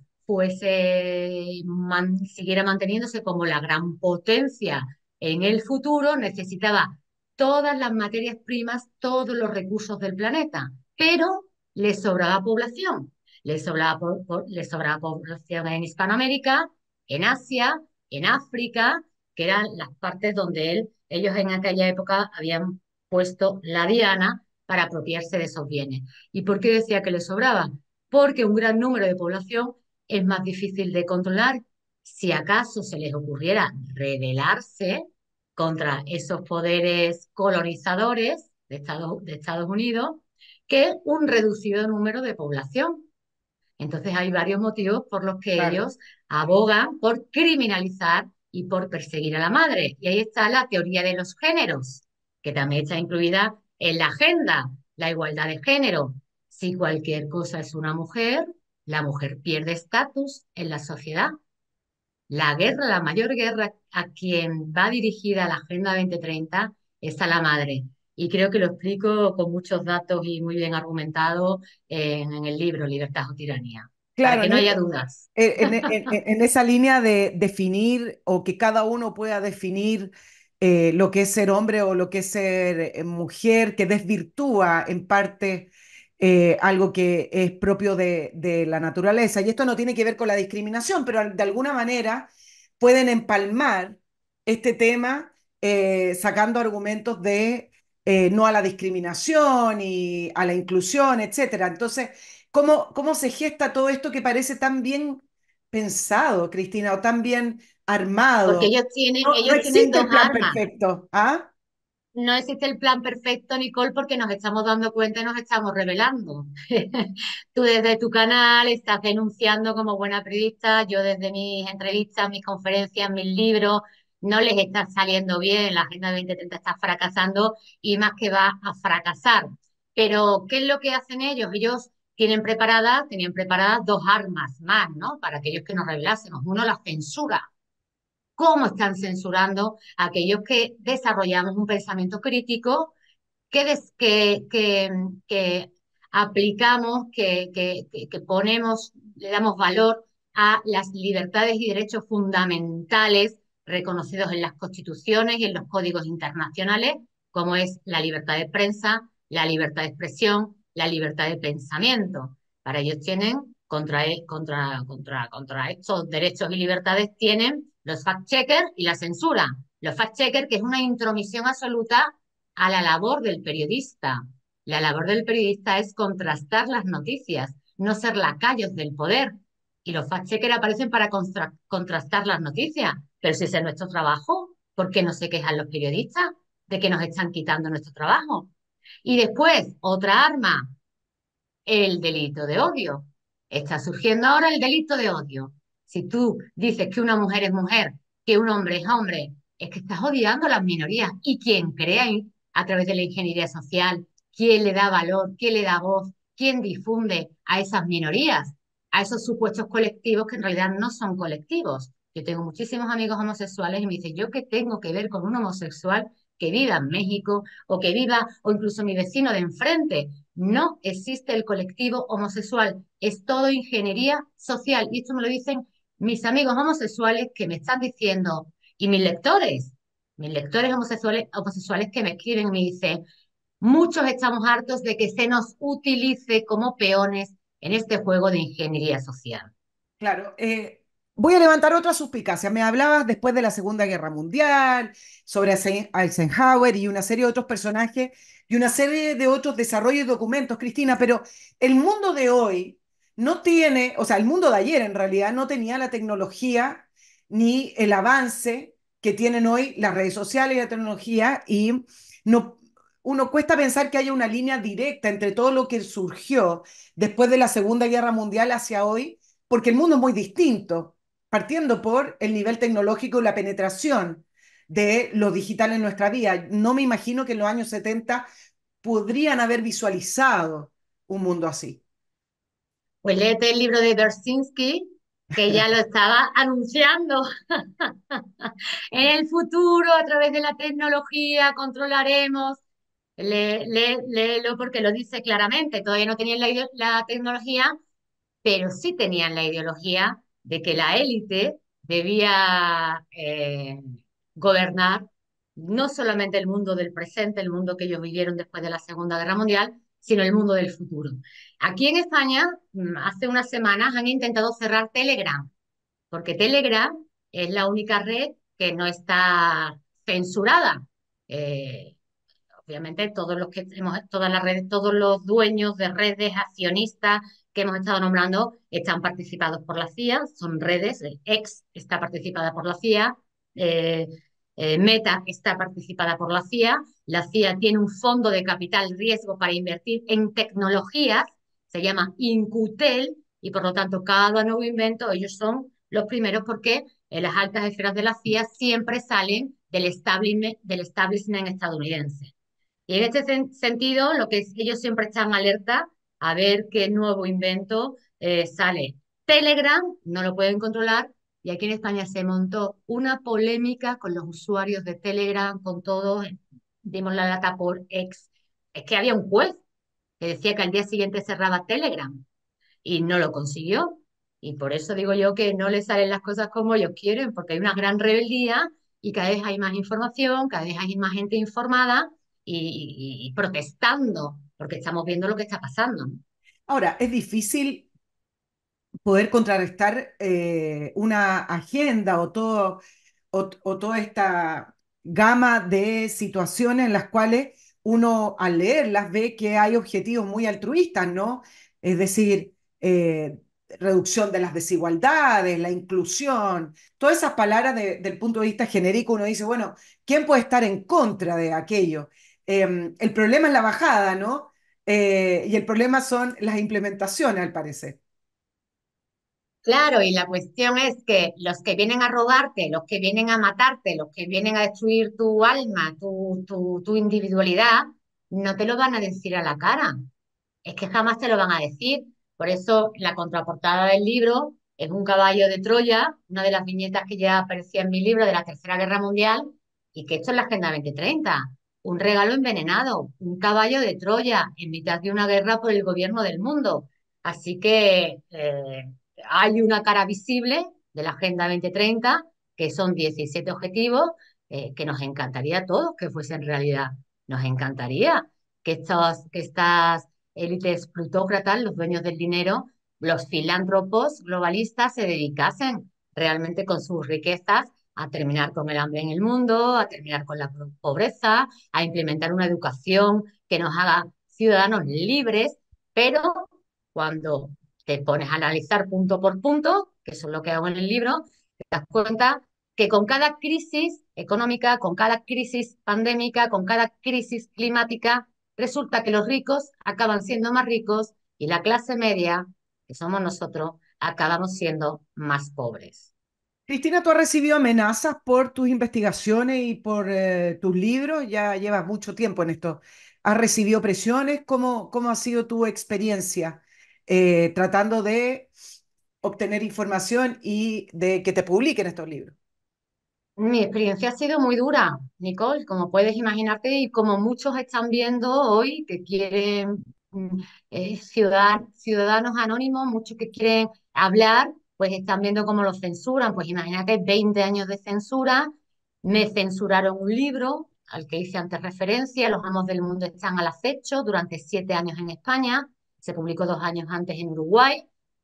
siguiera manteniéndose como la gran potencia en el futuro, necesitaba todas las materias primas, todos los recursos del planeta, pero le sobraba población. Le sobraba población en Hispanoamérica, en Asia, en África, que eran las partes donde ellos en aquella época habían puesto la diana para apropiarse de esos bienes. ¿Y por qué decía que le sobraba? Porque un gran número de población es más difícil de controlar. Si acaso se les ocurriera rebelarse contra esos poderes colonizadores de Estados Unidos, que un reducido número de población. Entonces hay varios motivos por los que Claro. ellos abogan por criminalizar y por perseguir a la madre. Y ahí está la teoría de los géneros, que también está incluida en la agenda, la igualdad de género. Si cualquier cosa es una mujer, la mujer pierde estatus en la sociedad. La guerra, la mayor guerra a quien va dirigida la Agenda 2030 es a la madre. Y creo que lo explico con muchos datos y muy bien argumentado en el libro Libertad o Tiranía, para Claro, que no haya dudas. en esa línea de definir o que cada uno pueda definir lo que es ser hombre o lo que es ser mujer, que desvirtúa en parte algo que es propio de la naturaleza. Y esto no tiene que ver con la discriminación, pero de alguna manera pueden empalmar este tema sacando argumentos de no a la discriminación y a la inclusión, etcétera. Entonces, ¿cómo se gesta todo esto que parece tan bien pensado, Cristina, o tan bien Porque armado? No ellos tienen existe dos el plan armas. perfecto, ¿ah? No existe el plan perfecto, Nicole, porque nos estamos dando cuenta y nos estamos revelando. Tú desde tu canal estás denunciando como buena periodista, yo desde mis entrevistas, mis conferencias, mis libros, no les está saliendo bien, la Agenda 2030 está fracasando y más que va a fracasar. Pero, ¿qué es lo que hacen ellos? Ellos tenían preparadas dos armas más, ¿no? Para aquellos que nos revelásemos. Uno, la censura. ¿Cómo están censurando a aquellos que desarrollamos un pensamiento crítico, que aplicamos, que ponemos, le damos valor a las libertades y derechos fundamentales reconocidos en las constituciones y en los códigos internacionales, como es la libertad de prensa, la libertad de expresión, la libertad de pensamiento? Para ellos tienen, contra estos derechos y libertades, tienen los fact-checkers y la censura. Los fact-checkers, que es una intromisión absoluta a la labor del periodista. La labor del periodista es contrastar las noticias, no ser lacayos del poder. Y los fact-checkers aparecen para contrastar las noticias. Pero si ese es nuestro trabajo, ¿por qué no se quejan los periodistas de que nos están quitando nuestro trabajo? Y después, otra arma, el delito de odio. Está surgiendo ahora el delito de odio. Si tú dices que una mujer es mujer, que un hombre es hombre, es que estás odiando a las minorías. Y quien crea a través de la ingeniería social, quién le da valor, quién le da voz, quién difunde a esas minorías, a esos supuestos colectivos que en realidad no son colectivos. Yo tengo muchísimos amigos homosexuales y me dicen, ¿yo qué tengo que ver con un homosexual que viva en México o que viva, o incluso mi vecino de enfrente? No existe el colectivo homosexual, es todo ingeniería social. Y esto me lo dicen mis amigos homosexuales que me están diciendo, y mis lectores homosexuales que me escriben y me dicen, muchos estamos hartos de que se nos utilice como peones en este juego de ingeniería social. Claro, voy a levantar otra suspicacia. Me hablabas después de la Segunda Guerra Mundial, sobre Eisenhower y una serie de otros personajes y una serie de otros desarrollos y documentos, Cristina, pero el mundo de hoy no tiene, o sea, el mundo de ayer en realidad no tenía la tecnología ni el avance que tienen hoy las redes sociales y la tecnología y no, uno cuesta pensar que haya una línea directa entre todo lo que surgió después de la Segunda Guerra Mundial hacia hoy porque el mundo es muy distinto, partiendo por el nivel tecnológico y la penetración de lo digital en nuestra vida. No me imagino que en los años 70 podrían haber visualizado un mundo así. Pues léete el libro de Bersinski, que ya lo estaba anunciando. En el futuro, a través de la tecnología, controlaremos. Léelo porque lo dice claramente. Todavía no tenían la tecnología, pero sí tenían la ideología de que la élite debía gobernar no solamente el mundo del presente, el mundo que ellos vivieron después de la Segunda Guerra Mundial, sino el mundo del futuro. Aquí en España, hace unas semanas han intentado cerrar Telegram, porque Telegram es la única red que no está censurada. Eh, Obviamente, todos los que hemos, todas las redes, todos los dueños de redes, accionistas que hemos estado nombrando, están participados por la CIA, son redes, el X está participada por la CIA, eh, Meta está participada por la CIA tiene un fondo de capital riesgo para invertir en tecnologías, se llama Incutel, y por lo tanto cada nuevo invento, ellos son los primeros porque en las altas esferas de la CIA siempre salen del establishment estadounidense. Y en este sentido, ellos siempre están alerta a ver qué nuevo invento sale. Telegram no lo pueden controlar y aquí en España se montó una polémica con los usuarios de Telegram, con todos, dimos la lata por ex. Es que había un juez que decía que al día siguiente cerraba Telegram y no lo consiguió. Y por eso digo yo que no le salen las cosas como ellos quieren, porque hay una gran rebeldía y cada vez hay más información, cada vez hay más gente informada y protestando, porque estamos viendo lo que está pasando, ¿no? Ahora, es difícil poder contrarrestar una agenda o toda esta gama de situaciones en las cuales uno al leerlas ve que hay objetivos muy altruistas, ¿no? Es decir, reducción de las desigualdades, la inclusión, todas esas palabras del punto de vista genérico, uno dice, bueno, ¿quién puede estar en contra de aquello? El problema es la bajada, ¿no? Y el problema son las implementaciones, al parecer. Claro, y la cuestión es que los que vienen a robarte, los que vienen a matarte, los que vienen a destruir tu alma, tu individualidad, no te lo van a decir a la cara. Es que jamás te lo van a decir. Por eso la contraportada del libro es un caballo de Troya, una de las viñetas que ya aparecía en mi libro de la Tercera Guerra Mundial, y que esto es la Agenda 2030, un regalo envenenado, un caballo de Troya en mitad de una guerra por el gobierno del mundo. Así que hay una cara visible de la Agenda 2030, que son 17 objetivos, que nos encantaría a todos que fuesen realidad. Nos encantaría que estas élites plutócratas, los dueños del dinero, los filántropos globalistas se dedicasen realmente con sus riquezas a terminar con el hambre en el mundo, a terminar con la pobreza, a implementar una educación que nos haga ciudadanos libres, pero cuando te pones a analizar punto por punto, que eso es lo que hago en el libro, te das cuenta que con cada crisis económica, con cada crisis pandémica, con cada crisis climática, resulta que los ricos acaban siendo más ricos y la clase media, que somos nosotros, acabamos siendo más pobres. Cristina, ¿tú has recibido amenazas por tus investigaciones y por tus libros? Ya llevas mucho tiempo en esto. ¿Has recibido presiones? ¿Cómo ha sido tu experiencia tratando de obtener información y de que te publiquen estos libros? Mi experiencia ha sido muy dura, Nicole, como puedes imaginarte, y como muchos están viendo hoy que quieren ciudadanos anónimos, muchos que quieren hablar, pues están viendo cómo los censuran. Pues imagínate, 20 años de censura, me censuraron un libro al que hice antes referencia, Los amos del mundo están al acecho, durante 7 años en España, se publicó 2 años antes en Uruguay,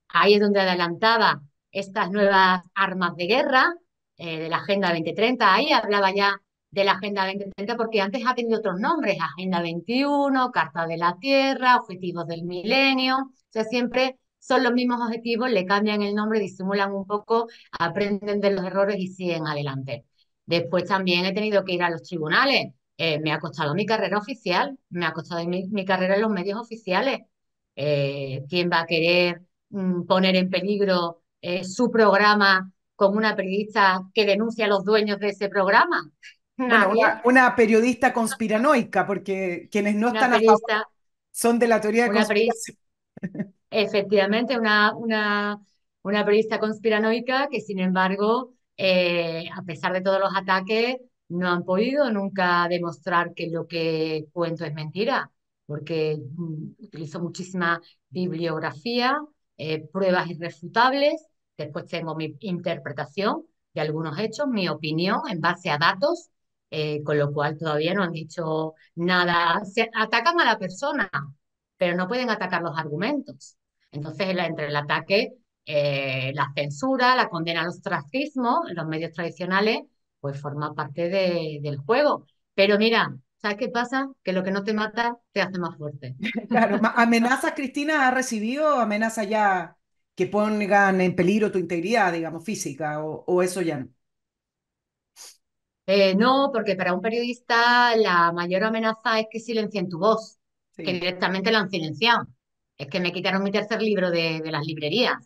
ahí es donde adelantaba estas nuevas armas de guerra de la Agenda 2030. Ahí hablaba ya de la Agenda 2030 porque antes ha tenido otros nombres, Agenda 21, Carta de la Tierra, Objetivos del Milenio. O sea, siempre son los mismos objetivos, le cambian el nombre, disimulan un poco, aprenden de los errores y siguen adelante. Después también he tenido que ir a los tribunales. Me ha costado mi carrera oficial, me ha costado mi carrera en los medios oficiales. ¿Quién va a querer poner en peligro su programa con una periodista que denuncia a los dueños de ese programa? Bueno, Nadie, una periodista conspiranoica, porque quienes no una están a favor periodista, son de la teoría de una periodista. conspiración. Efectivamente, una periodista conspiranoica que, sin embargo, a pesar de todos los ataques, no han podido nunca demostrar que lo que cuento es mentira, porque utilizo muchísima bibliografía, pruebas irrefutables, después tengo mi interpretación de algunos hechos, mi opinión en base a datos, con lo cual todavía no han dicho nada. Se atacan a la persona, pero no pueden atacar los argumentos. Entonces, entre el ataque, la censura, la condena al ostracismo en los medios tradicionales, pues forma parte del juego. Pero mira, ¿sabes qué pasa? Que lo que no te mata te hace más fuerte. Claro, amenazas, Cristina, ¿ha recibido amenazas ya que pongan en peligro tu integridad, digamos, física, o eso ya no? No, porque para un periodista la mayor amenaza es que silencien tu voz, que Sí. directamente la han silenciado. Es que me quitaron mi tercer libro de las librerías.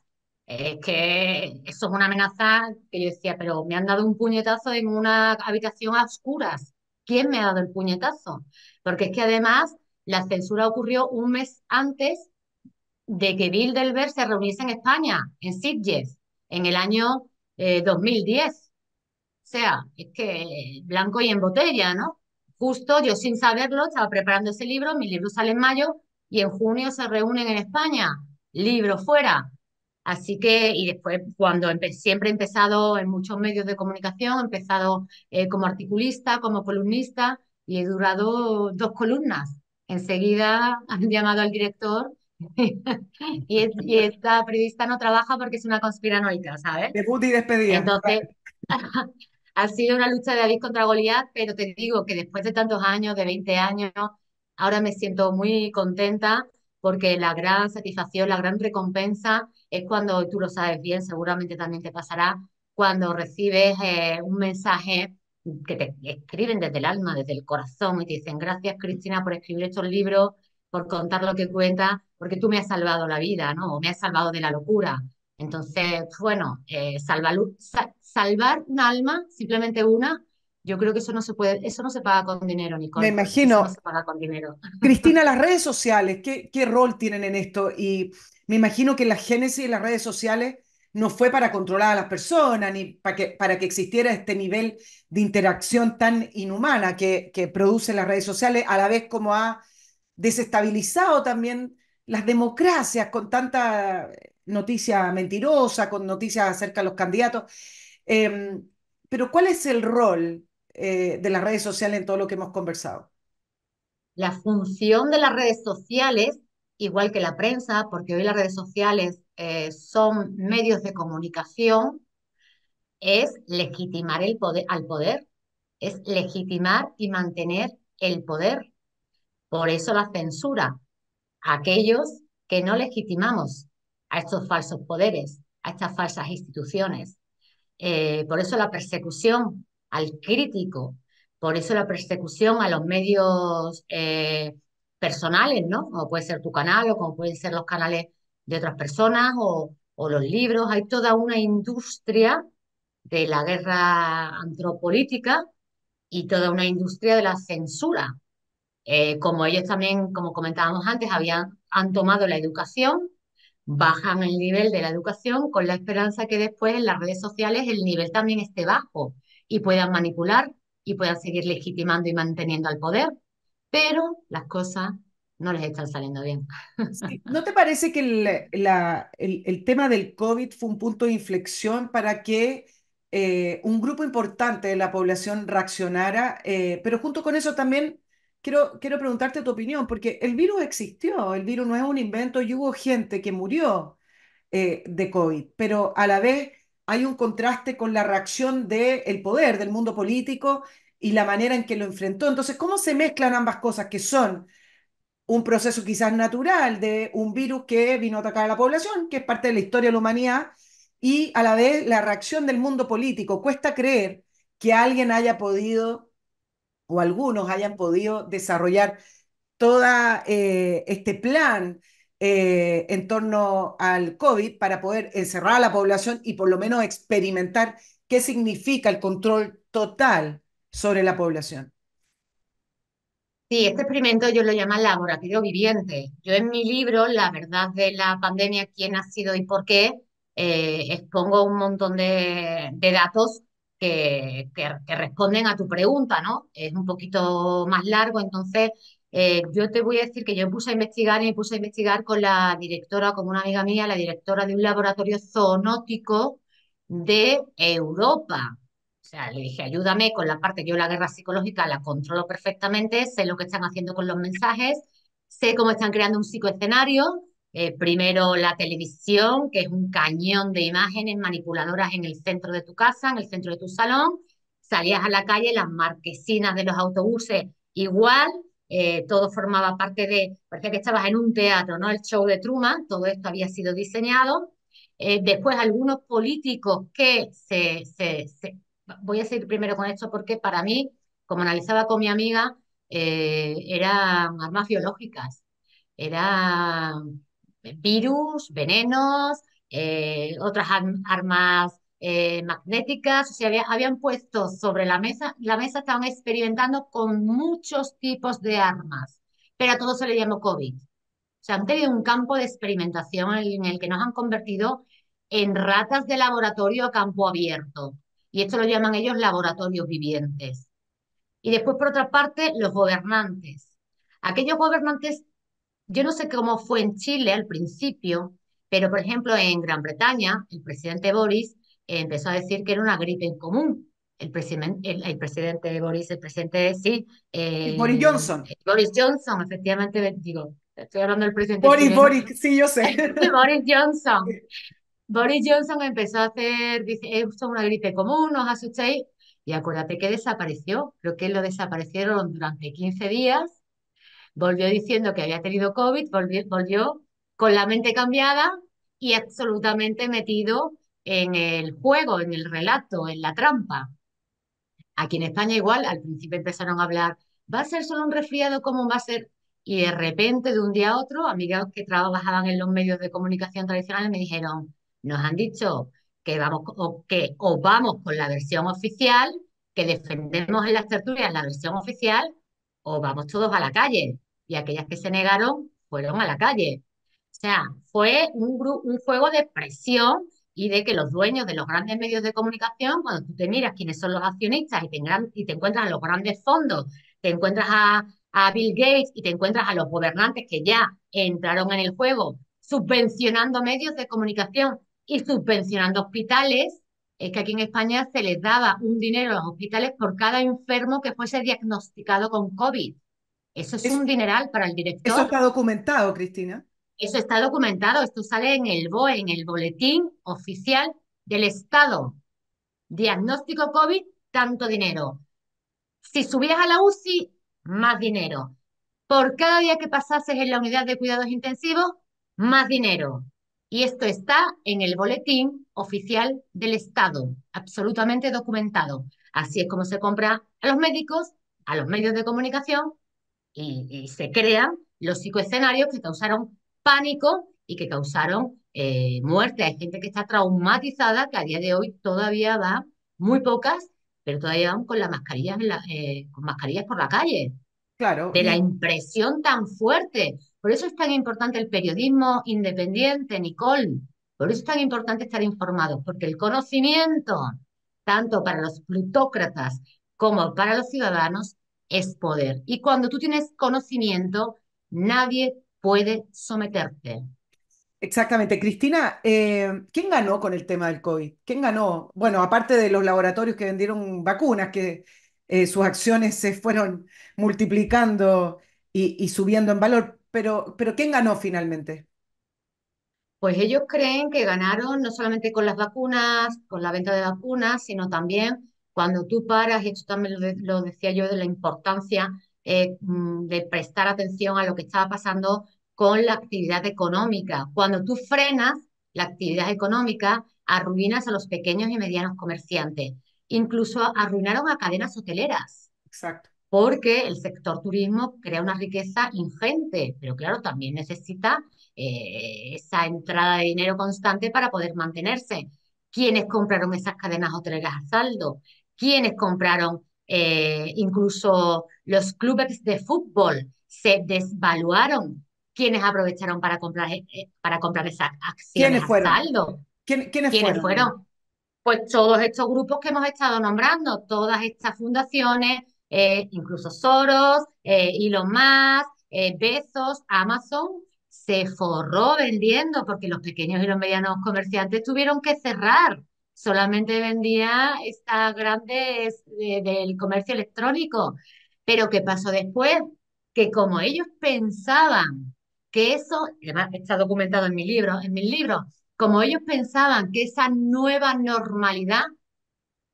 Es que eso es una amenaza que yo decía, pero me han dado un puñetazo en una habitación a oscuras. ¿Quién me ha dado el puñetazo? Porque es que además la censura ocurrió un mes antes de que Bilderberg se reuniese en España, en Sitges, en el año 2010. O sea, es que blanco y en botella, ¿no? Justo yo sin saberlo estaba preparando ese libro, mi libro sale en mayo y en junio se reúnen en España, libro fuera. Así que, y después cuando siempre he empezado en muchos medios de comunicación, he empezado como articulista, como columnista y he durado dos columnas. Enseguida han llamado al director y esta periodista no trabaja porque es una conspiranoica, ¿sabes? Debut y despedida. Entonces, ha sido una lucha de David contra Goliat, pero te digo que después de tantos años, de 20 años, ahora me siento muy contenta porque la gran satisfacción, la gran recompensa es cuando, tú lo sabes bien, seguramente también te pasará, cuando recibes un mensaje que te escriben desde el alma, desde el corazón y te dicen gracias Cristina por escribir estos libros, por contar lo que cuentas, porque tú me has salvado la vida, ¿no? O me has salvado de la locura. Entonces, bueno, salvar un alma, simplemente una, yo creo que eso no se puede, eso no se paga con dinero, Me Nicole. Eso no imagino. se paga con dinero. Cristina, las redes sociales, ¿qué rol tienen en esto? Y me imagino que la génesis de las redes sociales no fue para controlar a las personas, ni para que existiera este nivel de interacción tan inhumana que producen las redes sociales, a la vez como ha desestabilizado también las democracias con tanta noticia mentirosa, con noticias acerca de los candidatos. Eh, pero ¿cuál es el rol de las redes sociales en todo lo que hemos conversado? La función de las redes sociales, igual que la prensa, porque hoy las redes sociales son medios de comunicación, es legitimar el poder, al poder, es legitimar y mantener el poder. Por eso la censura a aquellos que no legitimamos a estos falsos poderes, a estas falsas instituciones. Por eso la persecución al crítico, por eso la persecución a los medios personales, ¿no? Como puede ser tu canal o como pueden ser los canales de otras personas o los libros. Hay toda una industria de la guerra antropolítica y toda una industria de la censura. Como ellos también, como comentábamos antes, han tomado la educación, bajan el nivel de la educación con la esperanza que después en las redes sociales el nivel también esté bajo y puedan manipular y puedan seguir legitimando y manteniendo al poder, pero las cosas no les están saliendo bien. Sí, ¿no te parece que el tema del COVID fue un punto de inflexión para que un grupo importante de la población reaccionara? Pero junto con eso también quiero preguntarte tu opinión, porque el virus existió, el virus no es un invento y hubo gente que murió de COVID, pero a la vez hay un contraste con la reacción del poder, del mundo político y la manera en que lo enfrentó. Entonces, ¿cómo se mezclan ambas cosas que son un proceso quizás natural de un virus que vino a atacar a la población, que es parte de la historia de la humanidad, y a la vez la reacción del mundo político? Cuesta creer que alguien haya podido, o algunos hayan podido desarrollar todo este plan en torno al COVID para poder encerrar a la población y por lo menos experimentar qué significa el control total sobre la población. Sí, este experimento ellos lo llaman laboratorio viviente. Yo en mi libro, La verdad de la pandemia, quién ha sido y por qué, expongo un montón de datos que responden a tu pregunta, ¿no? Es un poquito más largo, entonces yo te voy a decir que yo me puse a investigar y me puse a investigar con la directora, con una amiga mía, la directora de un laboratorio zoonótico de Europa. O sea, le dije, ayúdame con la parte, yo la guerra psicológica la controlo perfectamente, sé lo que están haciendo con los mensajes, sé cómo están creando un psicoescenario. Primero la televisión, que es un cañón de imágenes manipuladoras en el centro de tu casa, en el centro de tu salón. Salías a la calle, las marquesinas de los autobuses igual, todo formaba parte de, parecía que estabas en un teatro, ¿no? El show de Truman, todo esto había sido diseñado. Después algunos políticos que voy a seguir primero con esto porque para mí, como analizaba con mi amiga, eran armas biológicas, eran virus, venenos, otras armas magnéticas, o sea, habían puesto sobre la mesa estaban experimentando con muchos tipos de armas, pero a todo se le llamó COVID. O sea, han tenido un campo de experimentación en el que nos han convertido en ratas de laboratorio a campo abierto. Y esto lo llaman ellos laboratorios vivientes. Y después, por otra parte, los gobernantes. Aquellos gobernantes, yo no sé cómo fue en Chile al principio, pero por ejemplo en Gran Bretaña, el presidente Boris empezó a decir que era una gripe en común. El presidente Boris, el presidente, sí, Boris Johnson. Boris Johnson, efectivamente, digo, estoy hablando del presidente Boris, chileno, Boris, sí, yo sé. Boris Johnson. Boris Johnson empezó a hacer, dice, es una gripe común, no os asustéis, y acuérdate que desapareció, creo que lo desaparecieron durante 15 días, volvió diciendo que había tenido COVID, volvió con la mente cambiada y absolutamente metido en el juego, en el relato, en la trampa. Aquí en España igual, al principio empezaron a hablar, va a ser solo un resfriado, ¿cómo va a ser? Y de repente, de un día a otro, amigas que trabajaban en los medios de comunicación tradicionales me dijeron, nos han dicho que o vamos con la versión oficial, que defendemos en las tertulias la versión oficial, o vamos todos a la calle. Y aquellas que se negaron fueron a la calle. O sea, fue un juego de presión y de que los dueños de los grandes medios de comunicación, cuando tú te miras quiénes son los accionistas y te encuentras a los grandes fondos, te encuentras a Bill Gates y te encuentras a los gobernantes que ya entraron en el juego, subvencionando medios de comunicación y subvencionando hospitales, es que aquí en España se les daba un dinero a los hospitales por cada enfermo que fuese diagnosticado con COVID. Eso es Eso, un dineral para el eso director. está documentado, Cristina. Eso está documentado, esto sale en el BOE, en el Boletín Oficial del Estado. Diagnóstico COVID, tanto dinero. Si subías a la UCI, más dinero. Por cada día que pasases en la unidad de cuidados intensivos, más dinero. Y esto está en el Boletín Oficial del Estado, absolutamente documentado. Así es como se compra a los médicos, a los medios de comunicación y se crean los psicoescenarios que causaron pánico y que causaron muerte. Hay gente que está traumatizada, que a día de hoy todavía va, muy pocas, pero todavía van con las mascarillas, con mascarillas por la calle, Claro, de la y impresión tan fuerte. Por eso es tan importante el periodismo independiente, Nicole. Por eso es tan importante estar informados, porque el conocimiento, tanto para los plutócratas como para los ciudadanos, es poder. Y cuando tú tienes conocimiento, nadie puede someterte. exactamente. Cristina, ¿quién ganó con el tema del COVID? ¿Quién ganó? Bueno, aparte de los laboratorios que vendieron vacunas, que sus acciones se fueron multiplicando y subiendo en valor, pero ¿quién ganó finalmente? Pues ellos creen que ganaron no solamente con las vacunas, con la venta de vacunas, sino también cuando tú paras, y esto también lo decía yo, de la importancia de prestar atención a lo que estaba pasando con la actividad económica. Cuando tú frenas la actividad económica, arruinas a los pequeños y medianos comerciantes. Incluso arruinaron a cadenas hoteleras Exacto. porque el sector turismo crea una riqueza ingente, pero claro, también necesita esa entrada de dinero constante para poder mantenerse. ¿Quiénes compraron esas cadenas hoteleras a saldo? ¿Quiénes compraron incluso los clubes de fútbol se desvaluaron, quienes aprovecharon para comprar esas acciones ¿Quiénes a fueron? saldo. ¿Quiénes ¿Quiénes fueron? fueron? Pues todos estos grupos que hemos estado nombrando, todas estas fundaciones, incluso Soros, Elon Musk, Bezos, Amazon, se forró vendiendo porque los pequeños y los medianos comerciantes tuvieron que cerrar. Solamente vendía estas grandes del comercio electrónico. Pero ¿qué pasó después? Que como ellos pensaban que eso, además está documentado en mis libros, como ellos pensaban que esa nueva normalidad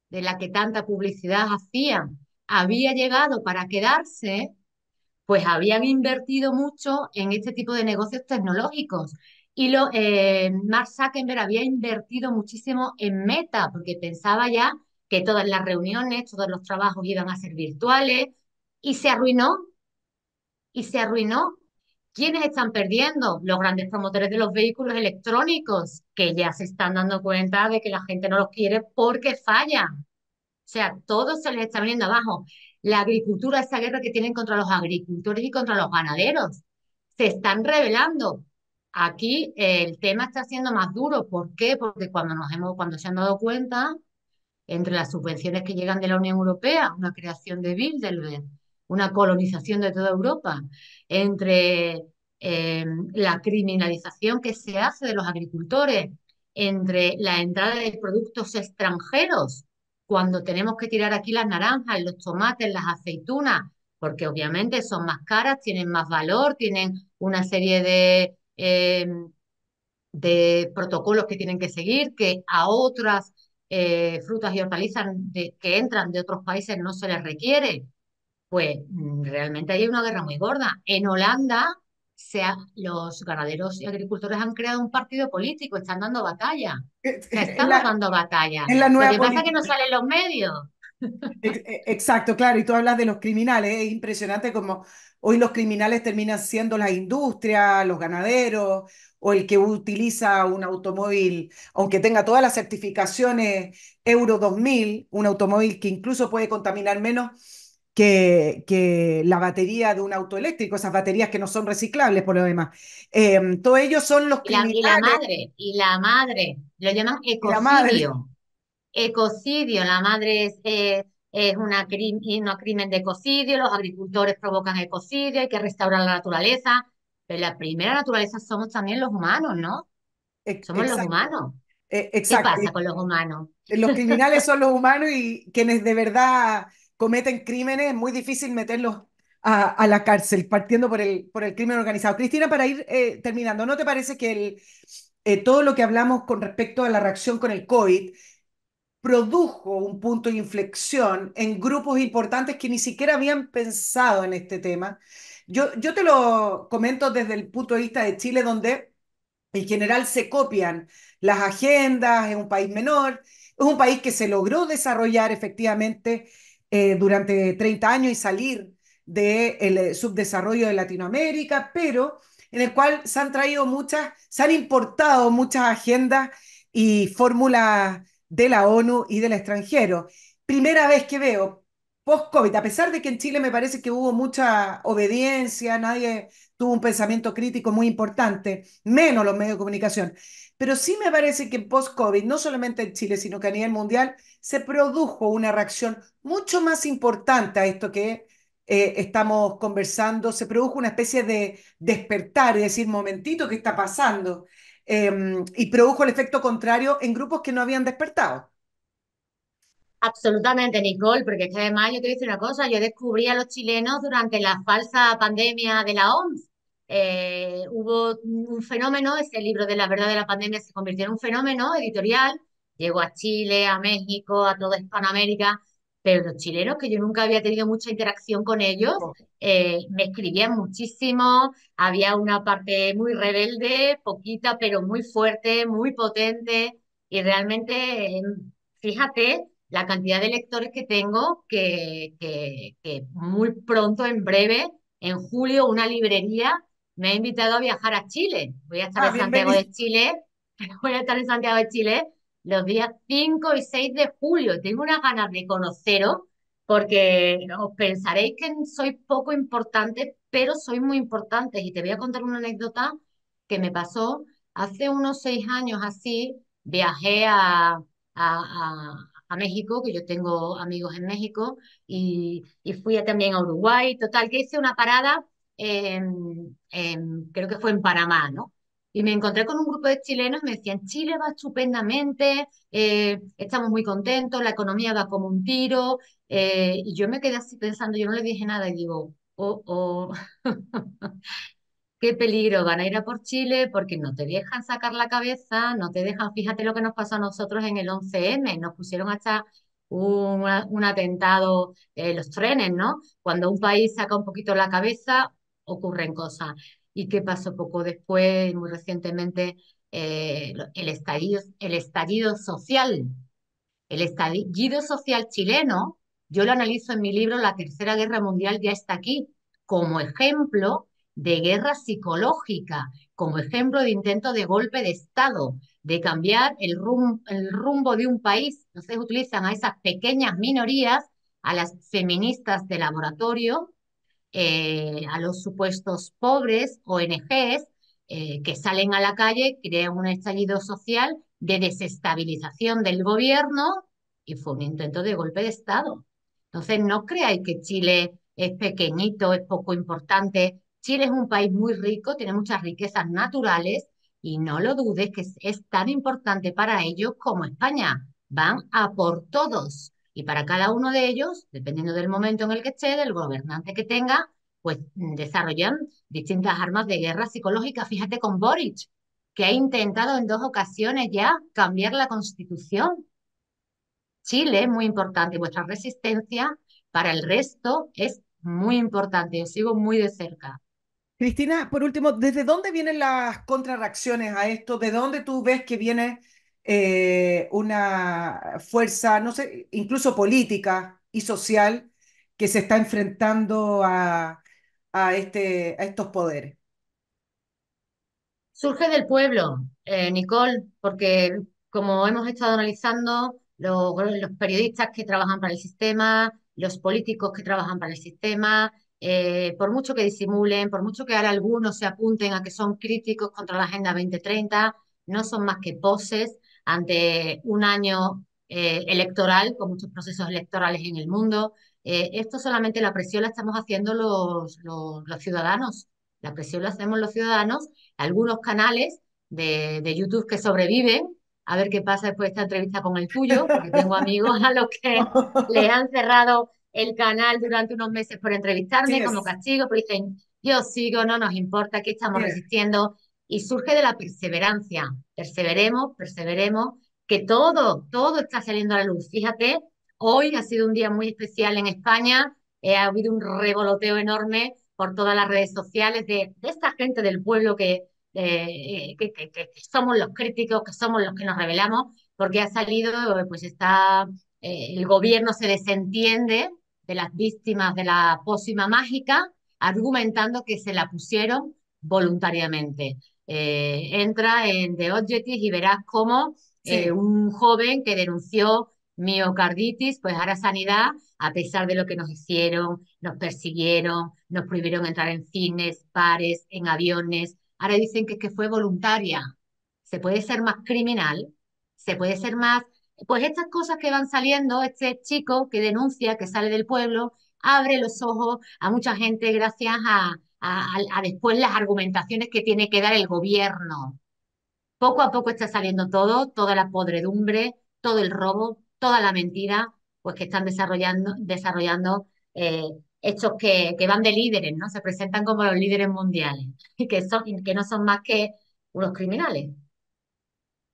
de la que tanta publicidad hacían había llegado para quedarse, pues habían invertido mucho en este tipo de negocios tecnológicos. Mark Zuckerberg había invertido muchísimo en Meta, porque pensaba ya que todas las reuniones, todos los trabajos iban a ser virtuales, y se arruinó, y se arruinó. ¿Quiénes están perdiendo? Los grandes promotores de los vehículos electrónicos, que ya se están dando cuenta de que la gente no los quiere porque fallan. O sea, todo se les está viniendo abajo. La agricultura, esa guerra que tienen contra los agricultores y contra los ganaderos, se están rebelando. Aquí el tema está siendo más duro. ¿Por qué? Porque cuando se han dado cuenta entre las subvenciones que llegan de la Unión Europea, una creación de Bilderberg, una colonización de toda Europa, entre la criminalización que se hace de los agricultores, entre la entrada de productos extranjeros, cuando tenemos que tirar aquí las naranjas, los tomates, las aceitunas, porque obviamente son más caras, tienen más valor, tienen una serie de protocolos que tienen que seguir, que a otras frutas y hortalizas que entran de otros países no se les requiere. Pues realmente hay una guerra muy gorda. En Holanda, los ganaderos y agricultores han creado un partido político, están dando batalla. O sea, Es estamos la, dando batalla. es la Lo nueva que pasa es que no política. salen los medios. Exacto, claro, y tú hablas de los criminales, es impresionante como hoy los criminales terminan siendo la industria, los ganaderos o el que utiliza un automóvil, aunque tenga todas las certificaciones Euro 2000, un automóvil que incluso puede contaminar menos que la batería de un auto eléctrico, esas baterías que no son reciclables por lo demás. Todos ellos son los criminales Y la madre, lo llaman y la madre. ecocidio. Ecocidio, la madre es una crimen de ecocidio, los agricultores provocan ecocidio, hay que restaurar la naturaleza, pero la primera naturaleza somos también los humanos, ¿no? Somos los Exacto, humanos. ¿Qué exacto. pasa con los humanos? Los criminales son los humanos y quienes de verdad cometen crímenes, es muy difícil meterlos a la cárcel, partiendo por el crimen organizado. Cristina, para ir terminando, ¿no te parece que todo lo que hablamos con respecto a la reacción con el COVID produjo un punto de inflexión en grupos importantes que ni siquiera habían pensado en este tema? Yo te lo comento desde el punto de vista de Chile, donde en general se copian las agendas, es un país menor, es un país que se logró desarrollar efectivamente durante 30 años y salir del subdesarrollo de Latinoamérica, pero en el cual se han traído muchas, se han importado muchas agendas y fórmulas de la ONU y del extranjero. Primera vez que veo post-COVID, a pesar de que en Chile me parece que hubo mucha obediencia, nadie tuvo un pensamiento crítico muy importante, menos los medios de comunicación. Pero sí me parece que post-COVID, no solamente en Chile, sino que a nivel mundial, se produjo una reacción mucho más importante a esto que estamos conversando. Se produjo una especie de despertar, es decir, momentito, ¿qué está pasando? Y produjo el efecto contrario en grupos que no habían despertado. Absolutamente, Nicole, porque es que además yo te voy a decir una cosa, yo descubrí a los chilenos durante la falsa pandemia de la OMS. Hubo un fenómeno, ese libro de la verdad de la pandemia se convirtió en un fenómeno editorial, llegó a Chile, a México, a toda Hispanoamérica, pero los chilenos, que yo nunca había tenido mucha interacción con ellos, me escribían muchísimo, había una parte muy rebelde, poquita, pero muy fuerte, muy potente, y realmente, fíjate la cantidad de lectores que tengo que muy pronto, en breve, en julio, una librería me ha invitado a viajar a Chile. Voy a estar Ah, en Santiago de bienvenido. Chile, voy a estar en Santiago de Chile los días 5 y 6 de julio. Tengo unas ganas de conoceros porque os pensaréis que soy poco importante, pero soy muy importante. Y te voy a contar una anécdota que me pasó hace unos 6 años así. Viajé a México, que yo tengo amigos en México, y fui también a Uruguay. Total, que hice una parada, creo que fue en Panamá, ¿no? Y me encontré con un grupo de chilenos y me decían, Chile va estupendamente, estamos muy contentos, la economía va como un tiro. Y yo me quedé así pensando, yo no le dije nada y digo, oh, oh, qué peligro, van a ir a por Chile porque no te dejan sacar la cabeza, no te dejan, fíjate lo que nos pasó a nosotros en el 11M, nos pusieron hasta un atentado, los trenes, ¿no? Cuando un país saca un poquito la cabeza, ocurren cosas. ¿Y qué pasó poco después, muy recientemente, el estallido social? El estallido social chileno, yo lo analizo en mi libro La Tercera Guerra Mundial ya está aquí, como ejemplo de guerra psicológica, como ejemplo de intento de golpe de Estado, de cambiar el rumbo de un país. Entonces utilizan a esas pequeñas minorías, a las feministas de laboratorio, a los supuestos pobres, ONGs, que salen a la calle, crean un estallido social de desestabilización del gobierno y fue un intento de golpe de Estado. Entonces, no creáis que Chile es pequeñito, es poco importante. Chile es un país muy rico, tiene muchas riquezas naturales y no lo dudes que es tan importante para ellos como España. Van a por todos. Y para cada uno de ellos, dependiendo del momento en el que esté, del gobernante que tenga, pues desarrollan distintas armas de guerra psicológica. Fíjate con Boric, que ha intentado en 2 ocasiones ya cambiar la constitución. Chile es muy importante, vuestra resistencia para el resto es muy importante. Os sigo muy de cerca. Cristina, por último, ¿desde dónde vienen las contrarreacciones a esto? ¿De dónde tú ves que viene una fuerza, no sé, incluso política y social que se está enfrentando a estos poderes? Surge del pueblo, Nicole, porque como hemos estado analizando, los periodistas que trabajan para el sistema, los políticos que trabajan para el sistema, por mucho que disimulen, por mucho que ahora algunos se apunten a que son críticos contra la Agenda 2030, no son más que poses ante un año electoral, con muchos procesos electorales en el mundo. Esto solamente la presión la estamos haciendo los ciudadanos. La presión la hacemos los ciudadanos, algunos canales de YouTube que sobreviven, a ver qué pasa después de esta entrevista con el tuyo, porque tengo amigos a los que les han cerrado el canal durante unos meses por Sí entrevistarme como es, castigo, pero dicen, yo sigo, no nos importa, aquí sí estamos es. resistiendo, y surge de la perseverancia. Perseveremos, perseveremos, que todo está saliendo a la luz. Fíjate, hoy ha sido un día muy especial en España, ha habido un revoloteo enorme por todas las redes sociales de esta gente del pueblo que somos los críticos, que somos los que nos rebelamos, porque ha salido, pues está, el gobierno se desentiende de las víctimas de la pócima mágica, argumentando que se la pusieron voluntariamente. Entra en The Objective y verás cómo Sí. un joven que denunció miocarditis, pues hará sanidad a pesar de lo que nos hicieron, nos persiguieron, nos prohibieron entrar en cines, bares, en aviones. Ahora dicen que fue voluntaria. Se puede ser más criminal, se puede ser más... Pues estas cosas que van saliendo, este chico que denuncia, que sale del pueblo, abre los ojos a mucha gente gracias a después las argumentaciones que tiene que dar el gobierno. Poco a poco está saliendo todo, toda la podredumbre, todo el robo, toda la mentira, pues que están desarrollando hechos que van de líderes, ¿no? Se presentan como los líderes mundiales y que no son más que unos criminales.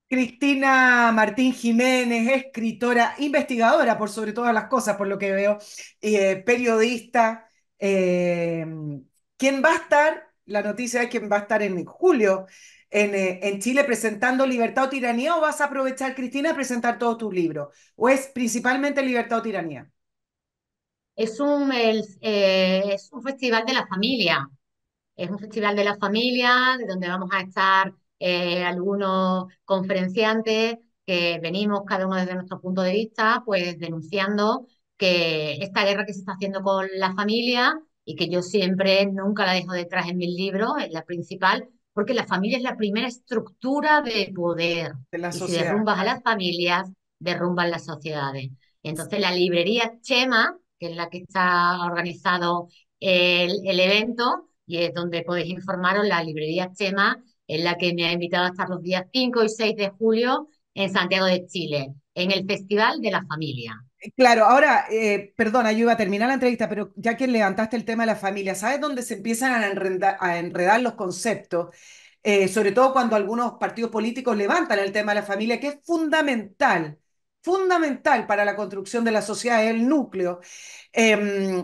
Cristina Martín Jiménez, escritora, investigadora por sobre todas las cosas, por lo que veo, periodista. eh, ¿Quién va a estar? La noticia es quién va a estar en julio en Chile presentando Libertad o Tiranía, o vas a aprovechar, Cristina, a presentar todos tus libros, o es principalmente Libertad o Tiranía. Es un festival de la familia. Es un festival de la familia, de donde vamos a estar algunos conferenciantes que venimos cada uno desde nuestro punto de vista, pues denunciando. que esta guerra que se está haciendo con la familia y que yo siempre nunca la dejo detrás en mis libros, es la principal, porque la familia es la primera estructura de poder. de la Y si sociedad. derrumbas a las familias, derrumban las sociedades. Entonces, la librería Chema, que es la que está organizado el evento, y es donde podéis informaros, la librería Chema es la que me ha invitado a estar los días 5 y 6 de julio en Santiago de Chile, en el Festival de la Familia. Claro, ahora, perdona, yo iba a terminar la entrevista, pero ya que levantaste el tema de la familia, ¿sabes dónde se empiezan a enredar los conceptos? Sobre todo cuando algunos partidos políticos levantan el tema de la familia, que es fundamental, fundamental para la construcción de la sociedad, es el núcleo. Eh,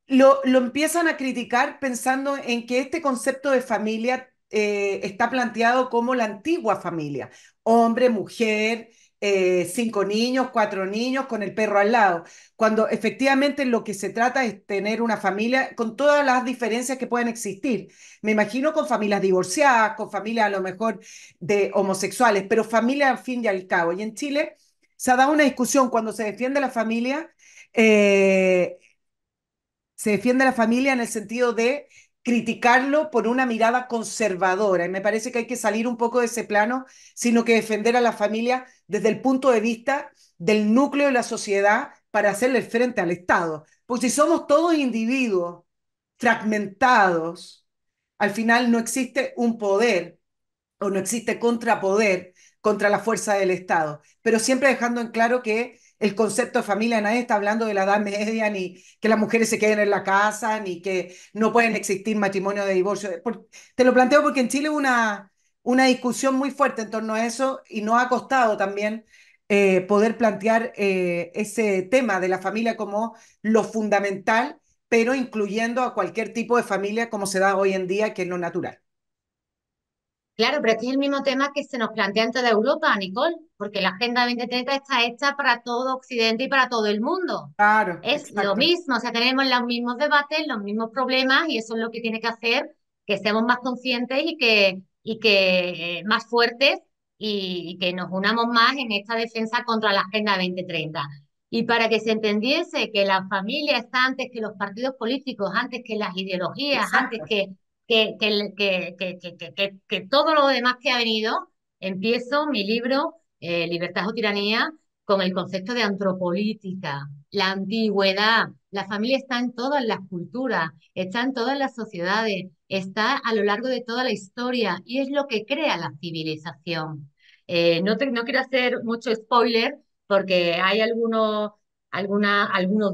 lo empiezan a criticar pensando en que este concepto de familia está planteado como la antigua familia, hombre, mujer, 5 niños, 4 niños con el perro al lado, cuando efectivamente lo que se trata es tener una familia con todas las diferencias que pueden existir. Me imagino con familias divorciadas, con familias a lo mejor de homosexuales, pero familia al fin y al cabo. Y en Chile se ha dado una discusión cuando se defiende la familia. eh, Se defiende a la familia en el sentido de criticarlo por una mirada conservadora. Y me parece que hay que salir un poco de ese plano, sino que defender a la familia desde el punto de vista del núcleo de la sociedad para hacerle frente al Estado. Porque si somos todos individuos fragmentados, al final no existe un poder o no existe contrapoder contra la fuerza del Estado, pero siempre dejando en claro que el concepto de familia, nadie está hablando de la Edad Media, ni que las mujeres se queden en la casa, ni que no pueden existir matrimonios de divorcio. Te lo planteo porque en Chile hubo una discusión muy fuerte en torno a eso y nos ha costado también poder plantear ese tema de la familia como lo fundamental, pero incluyendo a cualquier tipo de familia como se da hoy en día, que es lo natural. Claro, pero es que es el mismo tema que se nos plantea en toda Europa, Nicole, porque la Agenda 2030 está hecha para todo Occidente y para todo el mundo. Claro, Es lo exacto. mismo, o sea, tenemos los mismos debates, los mismos problemas y eso es lo que tiene que hacer que seamos más conscientes y que más fuertes y que nos unamos más en esta defensa contra la Agenda 2030. Y para que se entendiese que la familia está antes que los partidos políticos, antes que las ideologías, antes Exacto. que todo lo demás que ha venido, empiezo mi libro, Libertad o Tiranía, con el concepto de antropolítica, la antigüedad. La familia está en todas las culturas, está en todas las sociedades, está a lo largo de toda la historia y es lo que crea la civilización. No quiero hacer mucho spoiler porque hay algunos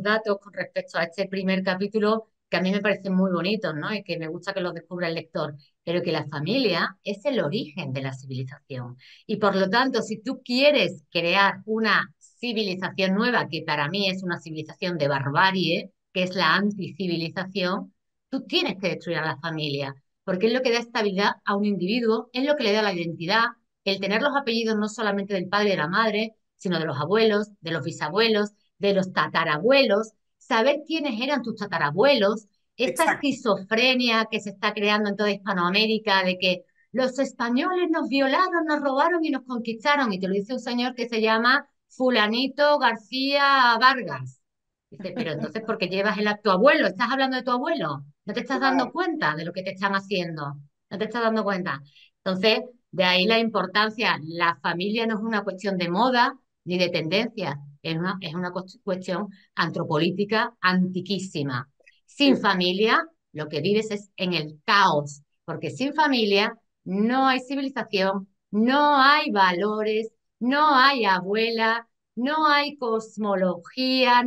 datos con respecto a este primer capítulo que a mí me parecen muy bonitos, ¿no? Y que me gusta que los descubra el lector, pero que la familia es el origen de la civilización. Y por lo tanto, si tú quieres crear una civilización nueva, que para mí es una civilización de barbarie, que es la anticivilización, tú tienes que destruir a la familia, porque es lo que da estabilidad a un individuo, es lo que le da la identidad, el tener los apellidos no solamente del padre y de la madre, sino de los abuelos, de los bisabuelos, de los tatarabuelos, saber quiénes eran tus tatarabuelos, esta Exacto. esquizofrenia que se está creando en toda Hispanoamérica de que los españoles nos violaron, nos robaron y nos conquistaron, y te lo dice un señor que se llama Fulanito García Vargas. Dice, pero entonces, ¿por qué llevas tu abuelo? ¿Estás hablando de tu abuelo? ¿No te estás dando Claro. cuenta de lo que te están haciendo? ¿No te estás dando cuenta? Entonces, de ahí la importancia. La familia no es una cuestión de moda ni de tendencia, es una cuestión antropolítica antiquísima. Sin Sí. familia, lo que vives es en el caos, porque sin familia no hay civilización, no hay valores, no hay abuela, no hay cosmología,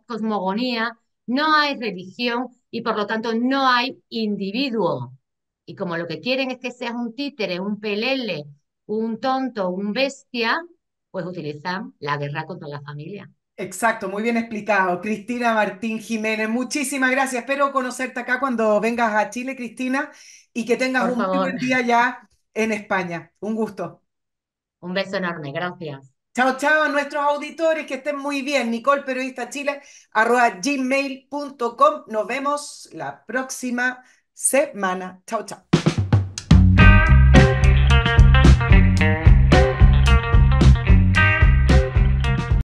cosmogonía, no hay religión y por lo tanto no hay individuo. Y como lo que quieren es que seas un títere, un pelele, un tonto, un bestia, pues utilizan la guerra contra la familia. Exacto, muy bien explicado. Cristina Martín Jiménez, muchísimas gracias. Espero conocerte acá cuando vengas a Chile, Cristina, y que tengas Por un muy favor, buen día ya en España. Un gusto. un beso enorme, gracias. Chao, chao a nuestros auditores, que estén muy bien. Nicole Periodista Chile, @gmail.com. Nos vemos la próxima semana. Chao, chao.